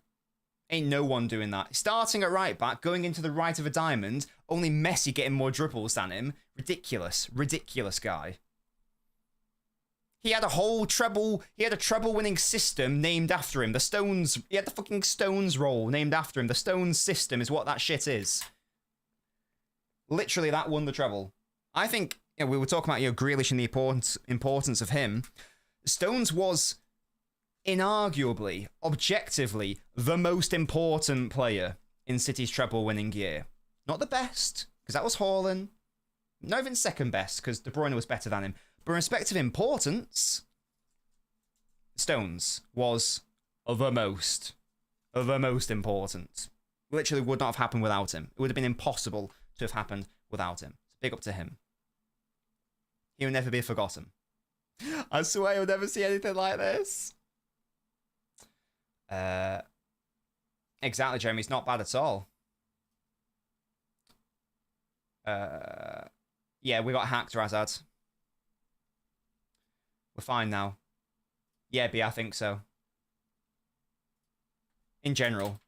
Ain't no one doing that. Starting at right back, going into the right of a diamond, only Messi getting more dribbles than him. Ridiculous guy. He had a treble winning system named after him. He had the fucking Stones roll named after him. The Stones system is what that shit is. Literally, that won the treble. I think, we were talking about, Grealish and the importance of him. Stones was inarguably, objectively, the most important player in City's treble-winning year. Not the best, because that was Haaland. Not even second best, because De Bruyne was better than him. But in respect of importance, Stones was the most important. Literally would not have happened without him. It would have been impossible to have happened without him. So big up to him. He will never be forgotten. I swear you'll never see anything like this. Exactly, Jeremy. It's not bad at all. Yeah, we got hacked, Razad. We're fine now. Yeah, B, I think so. In general.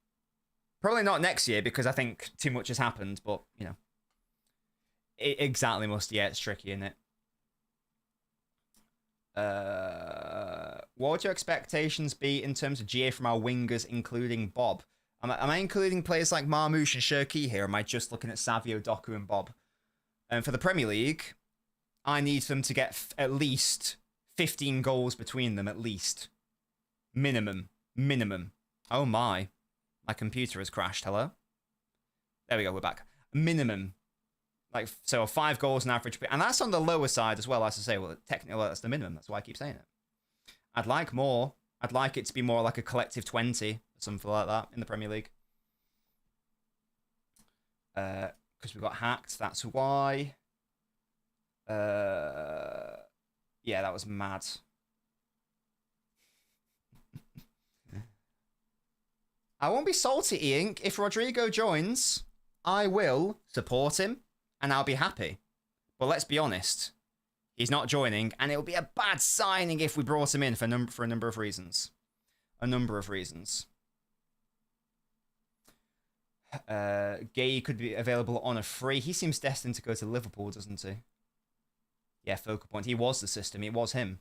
Probably not next year, because I think too much has happened, but, exactly, Musty. Yeah, it's tricky, isn't it? What would your expectations be in terms of GA from our wingers, including Bob? Am I including players like Marmoush and Shirky here, or am I just looking at Savio, Doku, and Bob? And for the Premier League, I need them to get at least 15 goals between them, at least. Minimum. Oh my computer has crashed. Hello? There we go, we're back. Minimum. So 5 goals on average. And that's on the lower side as well, as I say. Well, technically, that's the minimum. That's why I keep saying it. I'd like more. I'd like it to be more like a collective 20, or something like that, in the Premier League. Because we got hacked, that's why. Yeah, that was mad. I won't be salty, Ian. If Rodrygo joins, I will support him, and I'll be happy. But let's be honest. He's not joining, and it would be a bad signing if we brought him in for a number of reasons. A number of reasons. Gay could be available on a free. He seems destined to go to Liverpool, doesn't he? Yeah, focal point. He was the system. It was him.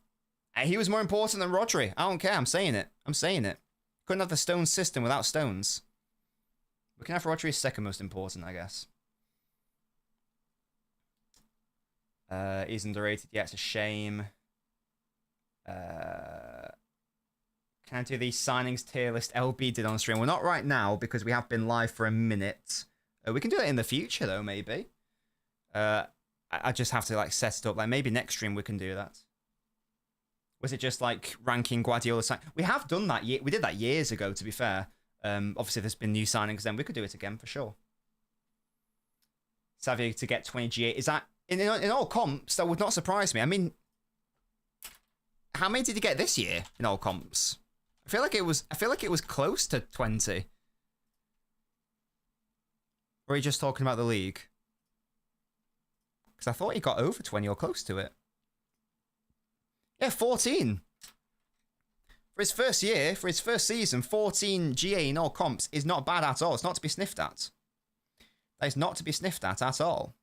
And he was more important than Rodri. I don't care. I'm saying it. I'm saying it. Couldn't have the Stones system without Stones. We can have Rodri second most important, I guess. He's underrated. Yeah, it's a shame. Can I do the signings tier list LB did on stream? Well, not right now because we have been live for a minute. We can do it in the future though, maybe. I just have to like set it up. Like maybe next stream we can do that. Was it just like ranking Guardiola sign? We have done that. We did that years ago. To be fair, obviously there's been new signings. Then we could do it again for sure. Savio to get 20 G8. Is that in all comps? That would not surprise me. I mean, how many did he get this year in all comps? I feel like it was close to 20. Or are you just talking about the league? Because I thought he got over 20 or close to it. Yeah, 14. For his first year, for his first season, 14 GA in all comps is not bad at all. It's not to be sniffed at. That is not to be sniffed at all.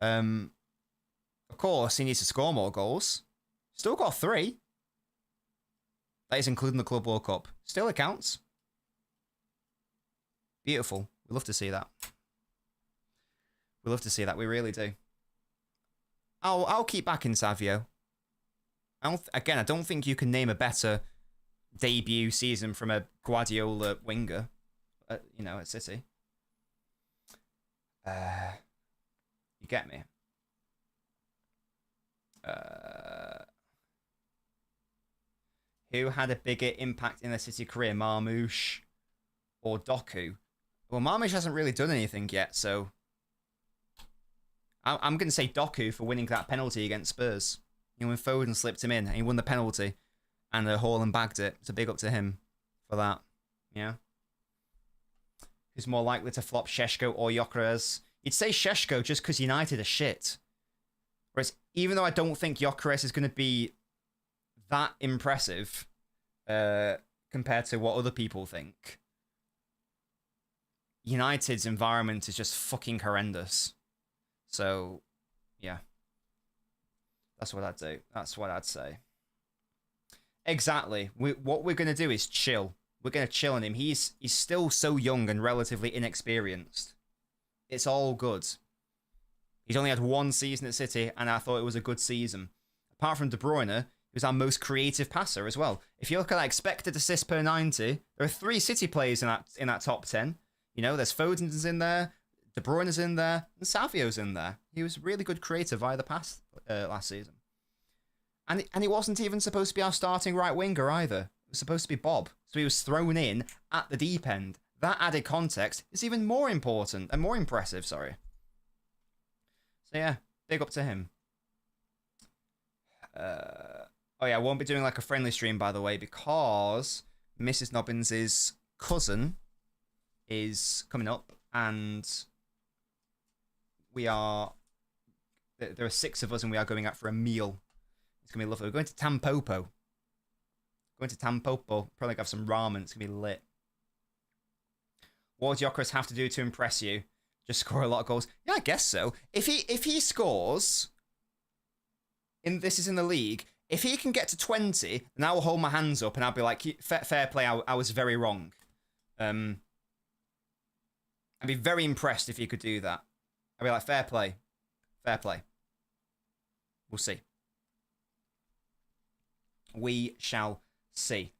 Of course, he needs to score more goals. Still got 3. That is including the Club World Cup. Still accounts. Beautiful. We love to see that. We love to see that. We really do. I'll keep backing Savio. I don't think you can name a better debut season from a Guardiola winger. At City. You get me. Who had a bigger impact in their City career, Marmoush or Doku? Well, Marmoush hasn't really done anything yet, so I'm going to say Doku for winning that penalty against Spurs. When Foden slipped him in and he won the penalty and Haaland bagged it. So big up to him for that. Yeah. Who's more likely to flop, Šeško or Gyökeres? You'd say Šeško just because United are shit. Whereas even though I don't think Gyökeres is going to be that impressive compared to what other people think, United's environment is just fucking horrendous. So, yeah. That's what I'd do. That's what I'd say. Exactly. What we're going to do is chill. We're going to chill on him. He's still so young and relatively inexperienced. It's all good. He's only had 1 season at City, and I thought it was a good season. Apart from De Bruyne, he was our most creative passer as well. If you look at expected assists per 90, there are 3 City players in that top 10. There's Foden's in there, De Bruyne's in there, and Savio's in there. He was really good creative via the pass last season. And he wasn't even supposed to be our starting right winger either. It was supposed to be Bob. So he was thrown in at the deep end. That added context is even more important and more impressive, sorry. So yeah, big up to him. Oh yeah, I won't be doing a friendly stream, by the way, because Mrs. Nobbins' cousin is coming up, and there are 6 of us, and we are going out for a meal. It's going to be lovely. We're going to Tampopo. Probably have some ramen. It's going to be lit. What does Gyökeres have to do to impress you? Just score a lot of goals? Yeah, I guess so. If he scores, this is in the league, if he can get to 20, then I will hold my hands up and I'll be like, fair play, I was very wrong. I'd be very impressed if he could do that. I'd be like, fair play. We'll see. We shall see.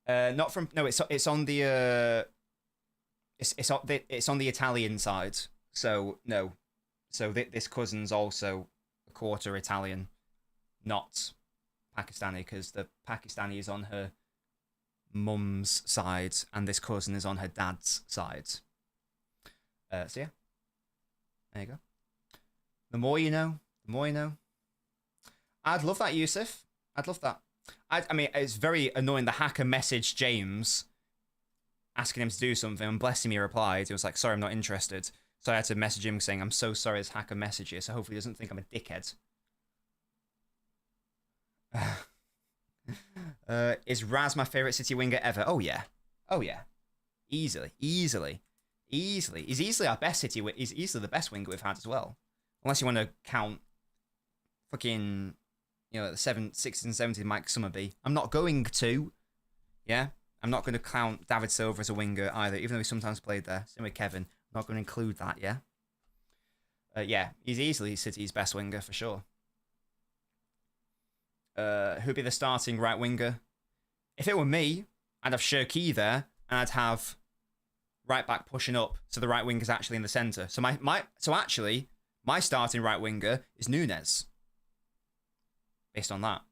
It's on the it's on the Italian side. So no, so this cousin's also a quarter Italian, not Pakistani, because the Pakistani is on her mum's side and this cousin is on her dad's side. So yeah, there you go. The more you know, the more you know. I'd love that, Yusuf. I'd love that. I mean, it's very annoying. The hacker messaged James asking him to do something, and bless him, he replied. He was like, sorry, I'm not interested. So I had to message him saying, I'm so sorry this hacker messaged you, so hopefully he doesn't think I'm a dickhead. Is Raz my favourite City winger ever? Oh, yeah. Oh, yeah. Easily. Easily. Easily. He's easily our best City. He's easily the best winger we've had as well. Unless you want to count fucking, you know, the 60s and 70s Mike Summerby. I'm not going to. Yeah? I'm not going to count David Silva as a winger either, even though he sometimes played there. Same with Kevin. I'm not going to include that, yeah? Yeah, he's easily City's best winger for sure. Who'd be the starting right winger? If it were me, I'd have Shirky there, and I'd have right back pushing up, so the right winger's actually in the centre. So my starting right winger is Nunes. Based on that.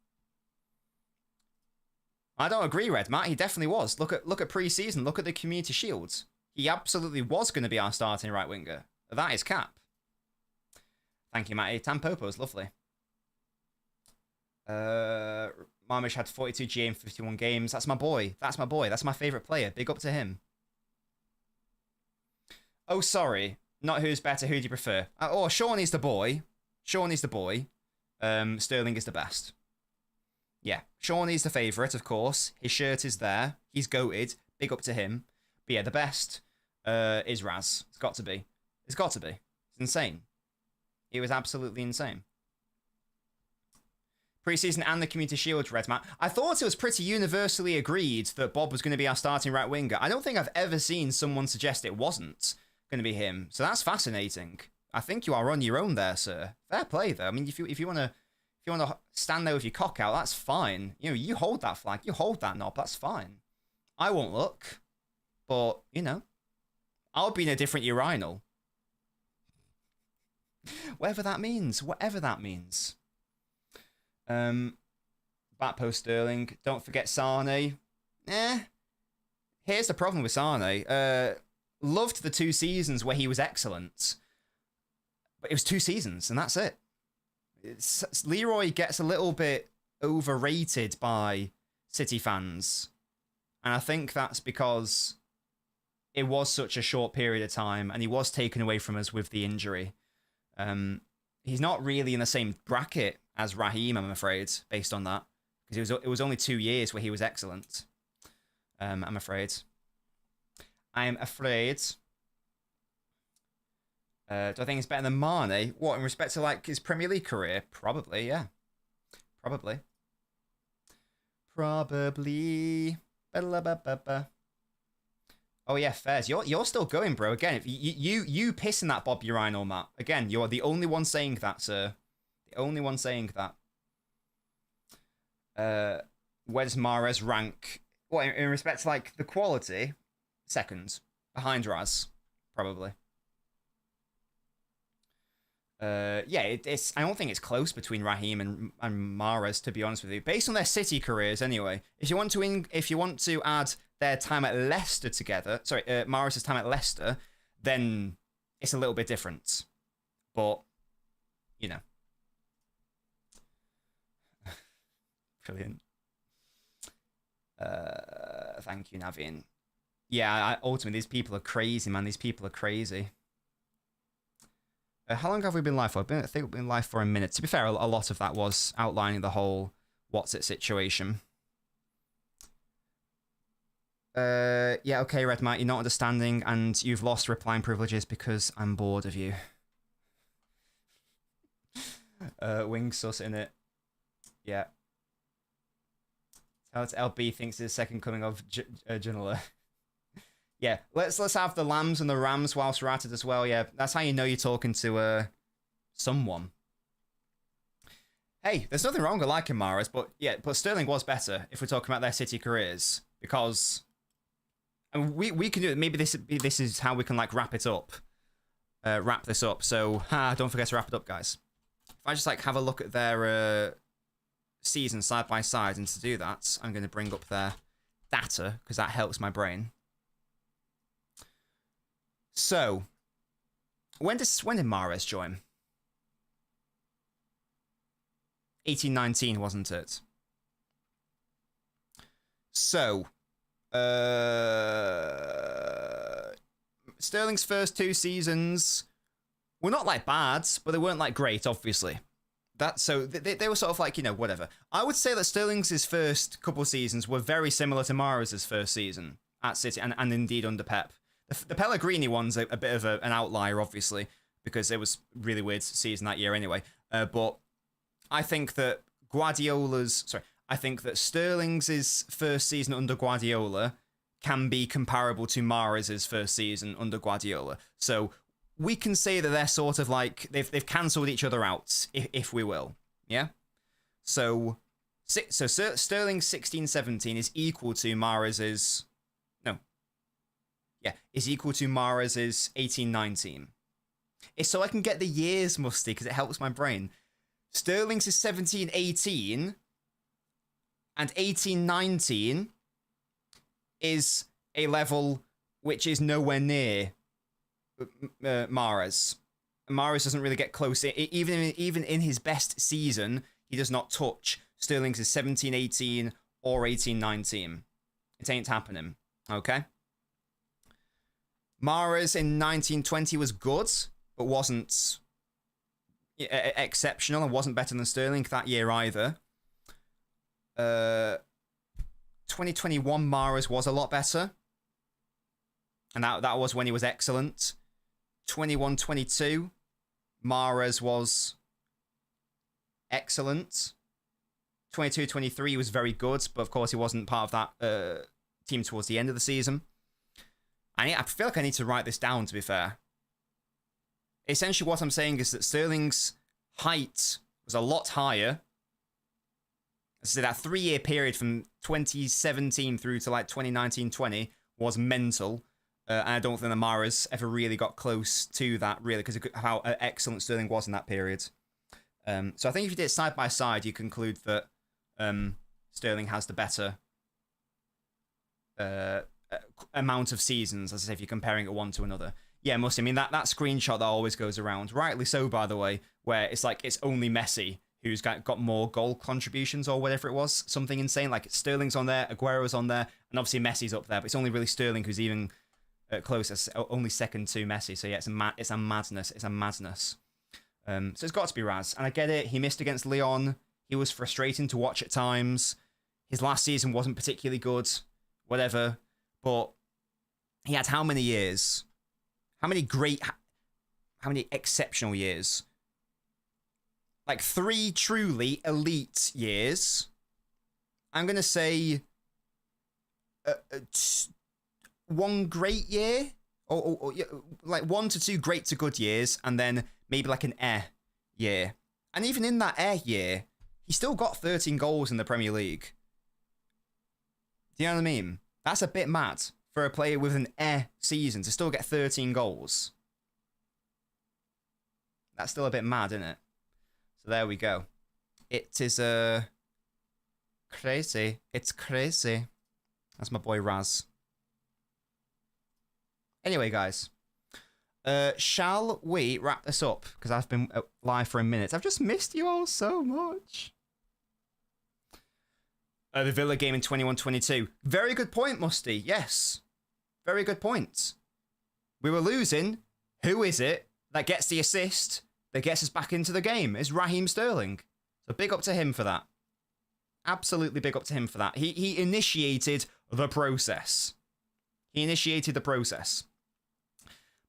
I don't agree, Red Matt. He definitely was. Look at pre-season. Look at the Community Shields. He absolutely was going to be our starting right winger. That is cap. Thank you, Matty. Tampopo's lovely. Marmish had 42 GA in 51 games. That's my boy. That's my boy. That's my favourite player. Big up to him. Oh, sorry. Not who's better. Who do you prefer? Oh, Shawnee's the boy. Shawnee's the boy. Sterling is the best. Yeah, Shawnee's the favourite, of course. His shirt is there. He's goated. Big up to him. But yeah, the best is Raz. It's got to be. It's got to be. It's insane. It was absolutely insane. Pre-season and the Community Shield, Red Matt. I thought it was pretty universally agreed that Bob was going to be our starting right winger. I don't think I've ever seen someone suggest it wasn't going to be him. So that's fascinating. I think you are on your own there, sir. Fair play, though. I mean, if you want to stand there with your cock out, that's fine. You know, you hold that flag, you hold that knob, that's fine. I won't look, but you know, I'll be in a different urinal. Whatever that means. Whatever that means. Back post Sterling. Don't forget Sane. Here's the problem with Sane. Loved the 2 seasons where he was excellent. But it was 2 seasons, and that's it. Leroy gets a little bit overrated by City fans. And I think that's because it was such a short period of time, and he was taken away from us with the injury. He's not really in the same bracket as Raheem, I'm afraid, based on that. Because it was only 2 years where he was excellent. I'm afraid. I'm afraid. Do I think it's better than Mane? What, in respect to like his Premier League career? Probably, yeah. Probably. Probably. Oh yeah, Fairs. You're still going, bro. Again, if you piss in that Bob urinal, Matt. Again, you're the only one saying that, sir. The only one saying that. Where does Mahrez rank? What, in respect to like the quality? Second. Behind Raz. Probably. Yeah, it's. I don't think it's close between Raheem and Mahrez, to be honest with you. Based on their City careers, anyway. If you want to add their time at Leicester together, sorry, Mahrez's time at Leicester, then it's a little bit different. But you know, brilliant. Thank you, Navin. Yeah, ultimately, these people are crazy, man. These people are crazy. How long have we been live for? I think we've been live for a minute. To be fair, a lot of that was outlining the whole what's it situation. Yeah, okay, Red Matt, you're not understanding, and you've lost replying privileges because I'm bored of you. Wing sus in it. Yeah. Tell it LB thinks it's the second coming of Janela. Yeah, let's have the lambs and the rams whilst we're at it as well. Yeah, that's how you know you're talking to someone. Hey, there's nothing wrong with liking Mahrez, but yeah, but Sterling was better if we're talking about their City careers, because and we can do it. Maybe this is how we can like wrap it up, wrap this up. So don't forget to wrap it up, guys. If I just like have a look at their season side by side, and to do that, I'm going to bring up their data because that helps my brain. So, when did Mahrez join? 18-19, wasn't it? So, Sterling's first 2 seasons were not like bad, but they weren't like great, obviously. they were sort of like, whatever. I would say that Sterling's first couple seasons were very similar to Mahrez's first season at City, and indeed under Pep. The Pellegrini one's a bit of an outlier, obviously, because it was really weird season that year anyway. But I think that I think that Sterling's first season under Guardiola can be comparable to Mahrez's first season under Guardiola. So we can say that they're sort of like they've cancelled each other out, if we will. Yeah. So Sterling's 16-17 is equal to Mahrez's. No. Yeah, is equal to Mahrez's 18-19. It's so I can get the years, Musty, because it helps my brain. Sterling's is 17-18, and 18-19 is a level which is nowhere near Mahrez. Mahrez doesn't really get close. Even in his best season, he does not touch Sterling's is 17-18 or 18-19. It ain't happening. Okay? Mahrez in 19-20 was good, but wasn't exceptional and wasn't better than Sterling that year either. 2021 Mahrez was a lot better, and that was when he was excellent. 21-22 Mahrez was excellent. 22-23 he was very good, but of course he wasn't part of that team towards the end of the season. I feel like I need to write this down, to be fair. Essentially what I'm saying is that Sterling's height was a lot higher. So that 3-year period from 2017 through to like 2019-20 was mental. And I don't think that Mahrez ever really got close to that, really, because of how excellent Sterling was in that period. So I think if you did it side by side, you conclude that Sterling has the better amount of seasons, as I say, if you're comparing it one to another. Yeah, I mean, that screenshot that always goes around, rightly so, by the way, where it's like it's only Messi who's got more goal contributions or whatever it was, something insane. Like Sterling's on there, Aguero's on there, and obviously Messi's up there, but it's only really Sterling who's even close, only second to Messi. So yeah, it's a madness. It's a madness. So it's got to be Raz, and I get it. He missed against Lyon. He was frustrating to watch at times. His last season wasn't particularly good, whatever. But he had how many years? How many exceptional years? Like 3 truly elite years. I'm going to say 1 great year, or like 1 to 2 great to good years, and then maybe like an year. And even in that year, he still got 13 goals in the Premier League. Do you know what I mean? That's a bit mad for a player with an season to still get 13 goals. That's still a bit mad, isn't it? So there we go. It is crazy. It's crazy. That's my boy Raz. Anyway, guys. Shall we wrap this up? Because I've been live for a minute. I've just missed you all so much. The Villa game in 21-22. Very good point, Musty. Yes. Very good point. We were losing. Who is it that gets the assist that gets us back into the game? It's Raheem Sterling. So big up to him for that. Absolutely big up to him for that. He initiated the process. He initiated the process.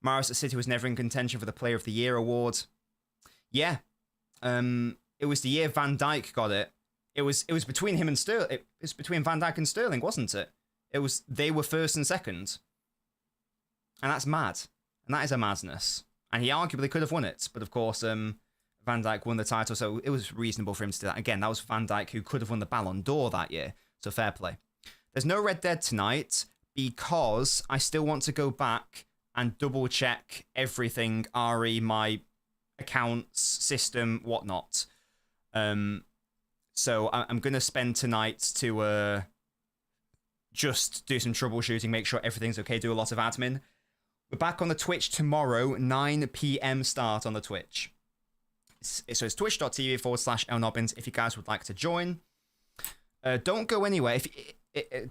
Mahrez at City was never in contention for the Player of the Year award. Yeah. It was the year Van Dijk got it. It was between him and Sterling. It was between Van Dijk and Sterling, wasn't it? They were first and second. And that's mad. And that is a madness. And he arguably could have won it. But of course, Van Dijk won the title, so it was reasonable for him to do that. Again, that was Van Dijk who could have won the Ballon d'Or that year. So fair play. There's no Red Dead tonight because I still want to go back and double check everything, my accounts, system, whatnot. So I'm going to spend tonight to just do some troubleshooting, make sure everything's okay, do a lot of admin. We're back on the Twitch tomorrow, 9 p.m. start on the Twitch. So it's twitch.tv/LNobbins if you guys would like to join. Don't go anywhere.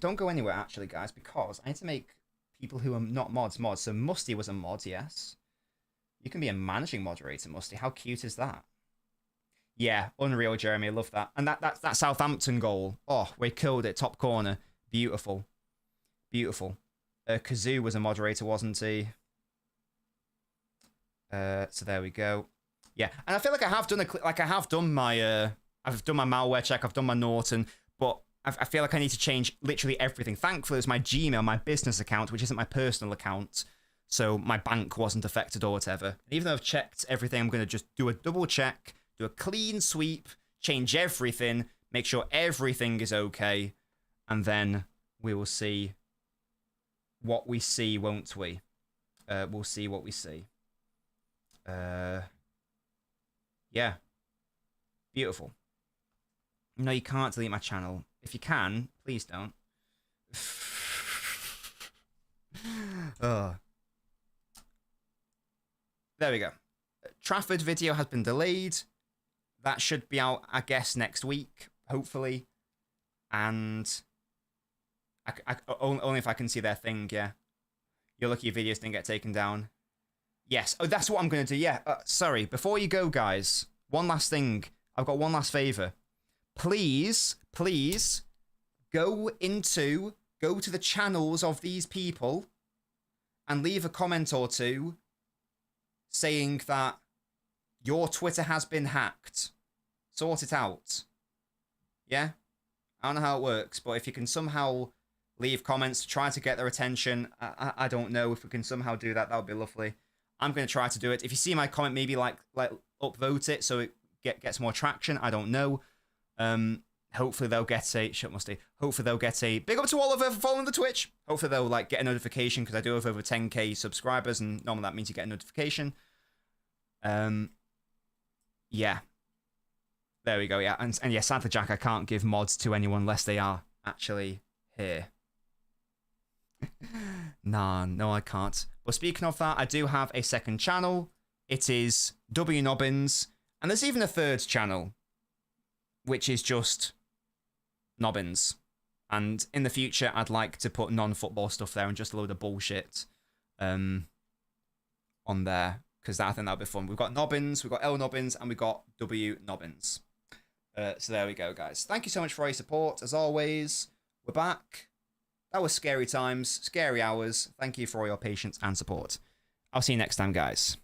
Don't go anywhere, actually, guys, because I need to make people who are not mods. So Musty was a mod, yes. You can be a managing moderator, Musty. How cute is that? Yeah, unreal, Jeremy. I love that. And that Southampton goal. Oh, we killed it. Top corner. Beautiful. Beautiful. Kazoo was a moderator, wasn't he? So there we go. Yeah, and I feel like I have done I've done my malware check, I've done my Norton, but I feel like I need to change literally everything. Thankfully, it's my Gmail, my business account, which isn't my personal account, so my bank wasn't affected or whatever. And even though I've checked everything, I'm going to just do a double check, do a clean sweep, change everything, make sure everything is okay, and then we will see what we see, won't we? We'll see what we see. Yeah. Beautiful. No, you can't delete my channel. If you can, please don't. Oh. There we go. Trafford video has been delayed. That should be out, I guess, next week, hopefully. And only if I can see their thing, yeah. You're lucky your videos didn't get taken down. Yes. Oh, that's what I'm going to do. Yeah. Sorry. Before you go, guys, one last thing. I've got one last favor. Please go to the channels of these people and leave a comment or two saying that your Twitter has been hacked. Sort it out. Yeah? I don't know how it works, but if you can somehow leave comments to try to get their attention, I don't know. If we can somehow do that, that would be lovely. I'm going to try to do it. If you see my comment, maybe like upvote it so it gets more traction. I don't know. Hopefully they'll get a hopefully they'll get a big up to Oliver for following the Twitch. Hopefully they'll like get a notification because I do have over 10k subscribers and normally that means you get a notification. Yeah. There we go. Yeah, and yeah, sadly, Jack, I can't give mods to anyone unless they are actually here. Nah, no, I can't. But speaking of that, I do have a second channel. It is WNobbins, and there's even a third channel, which is just Nobbins. And in the future, I'd like to put non-football stuff there and just a load of bullshit on there, because I think that'll be fun. We've got Nobbins, we've got LNobbins, and we've got WNobbins. So there we go, guys. Thank you so much for all your support. As always, we're back. That was scary times, scary hours. Thank you for all your patience and support. I'll see you next time, guys.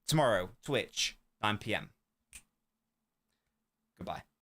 Tomorrow, Twitch, 9 PM. Goodbye.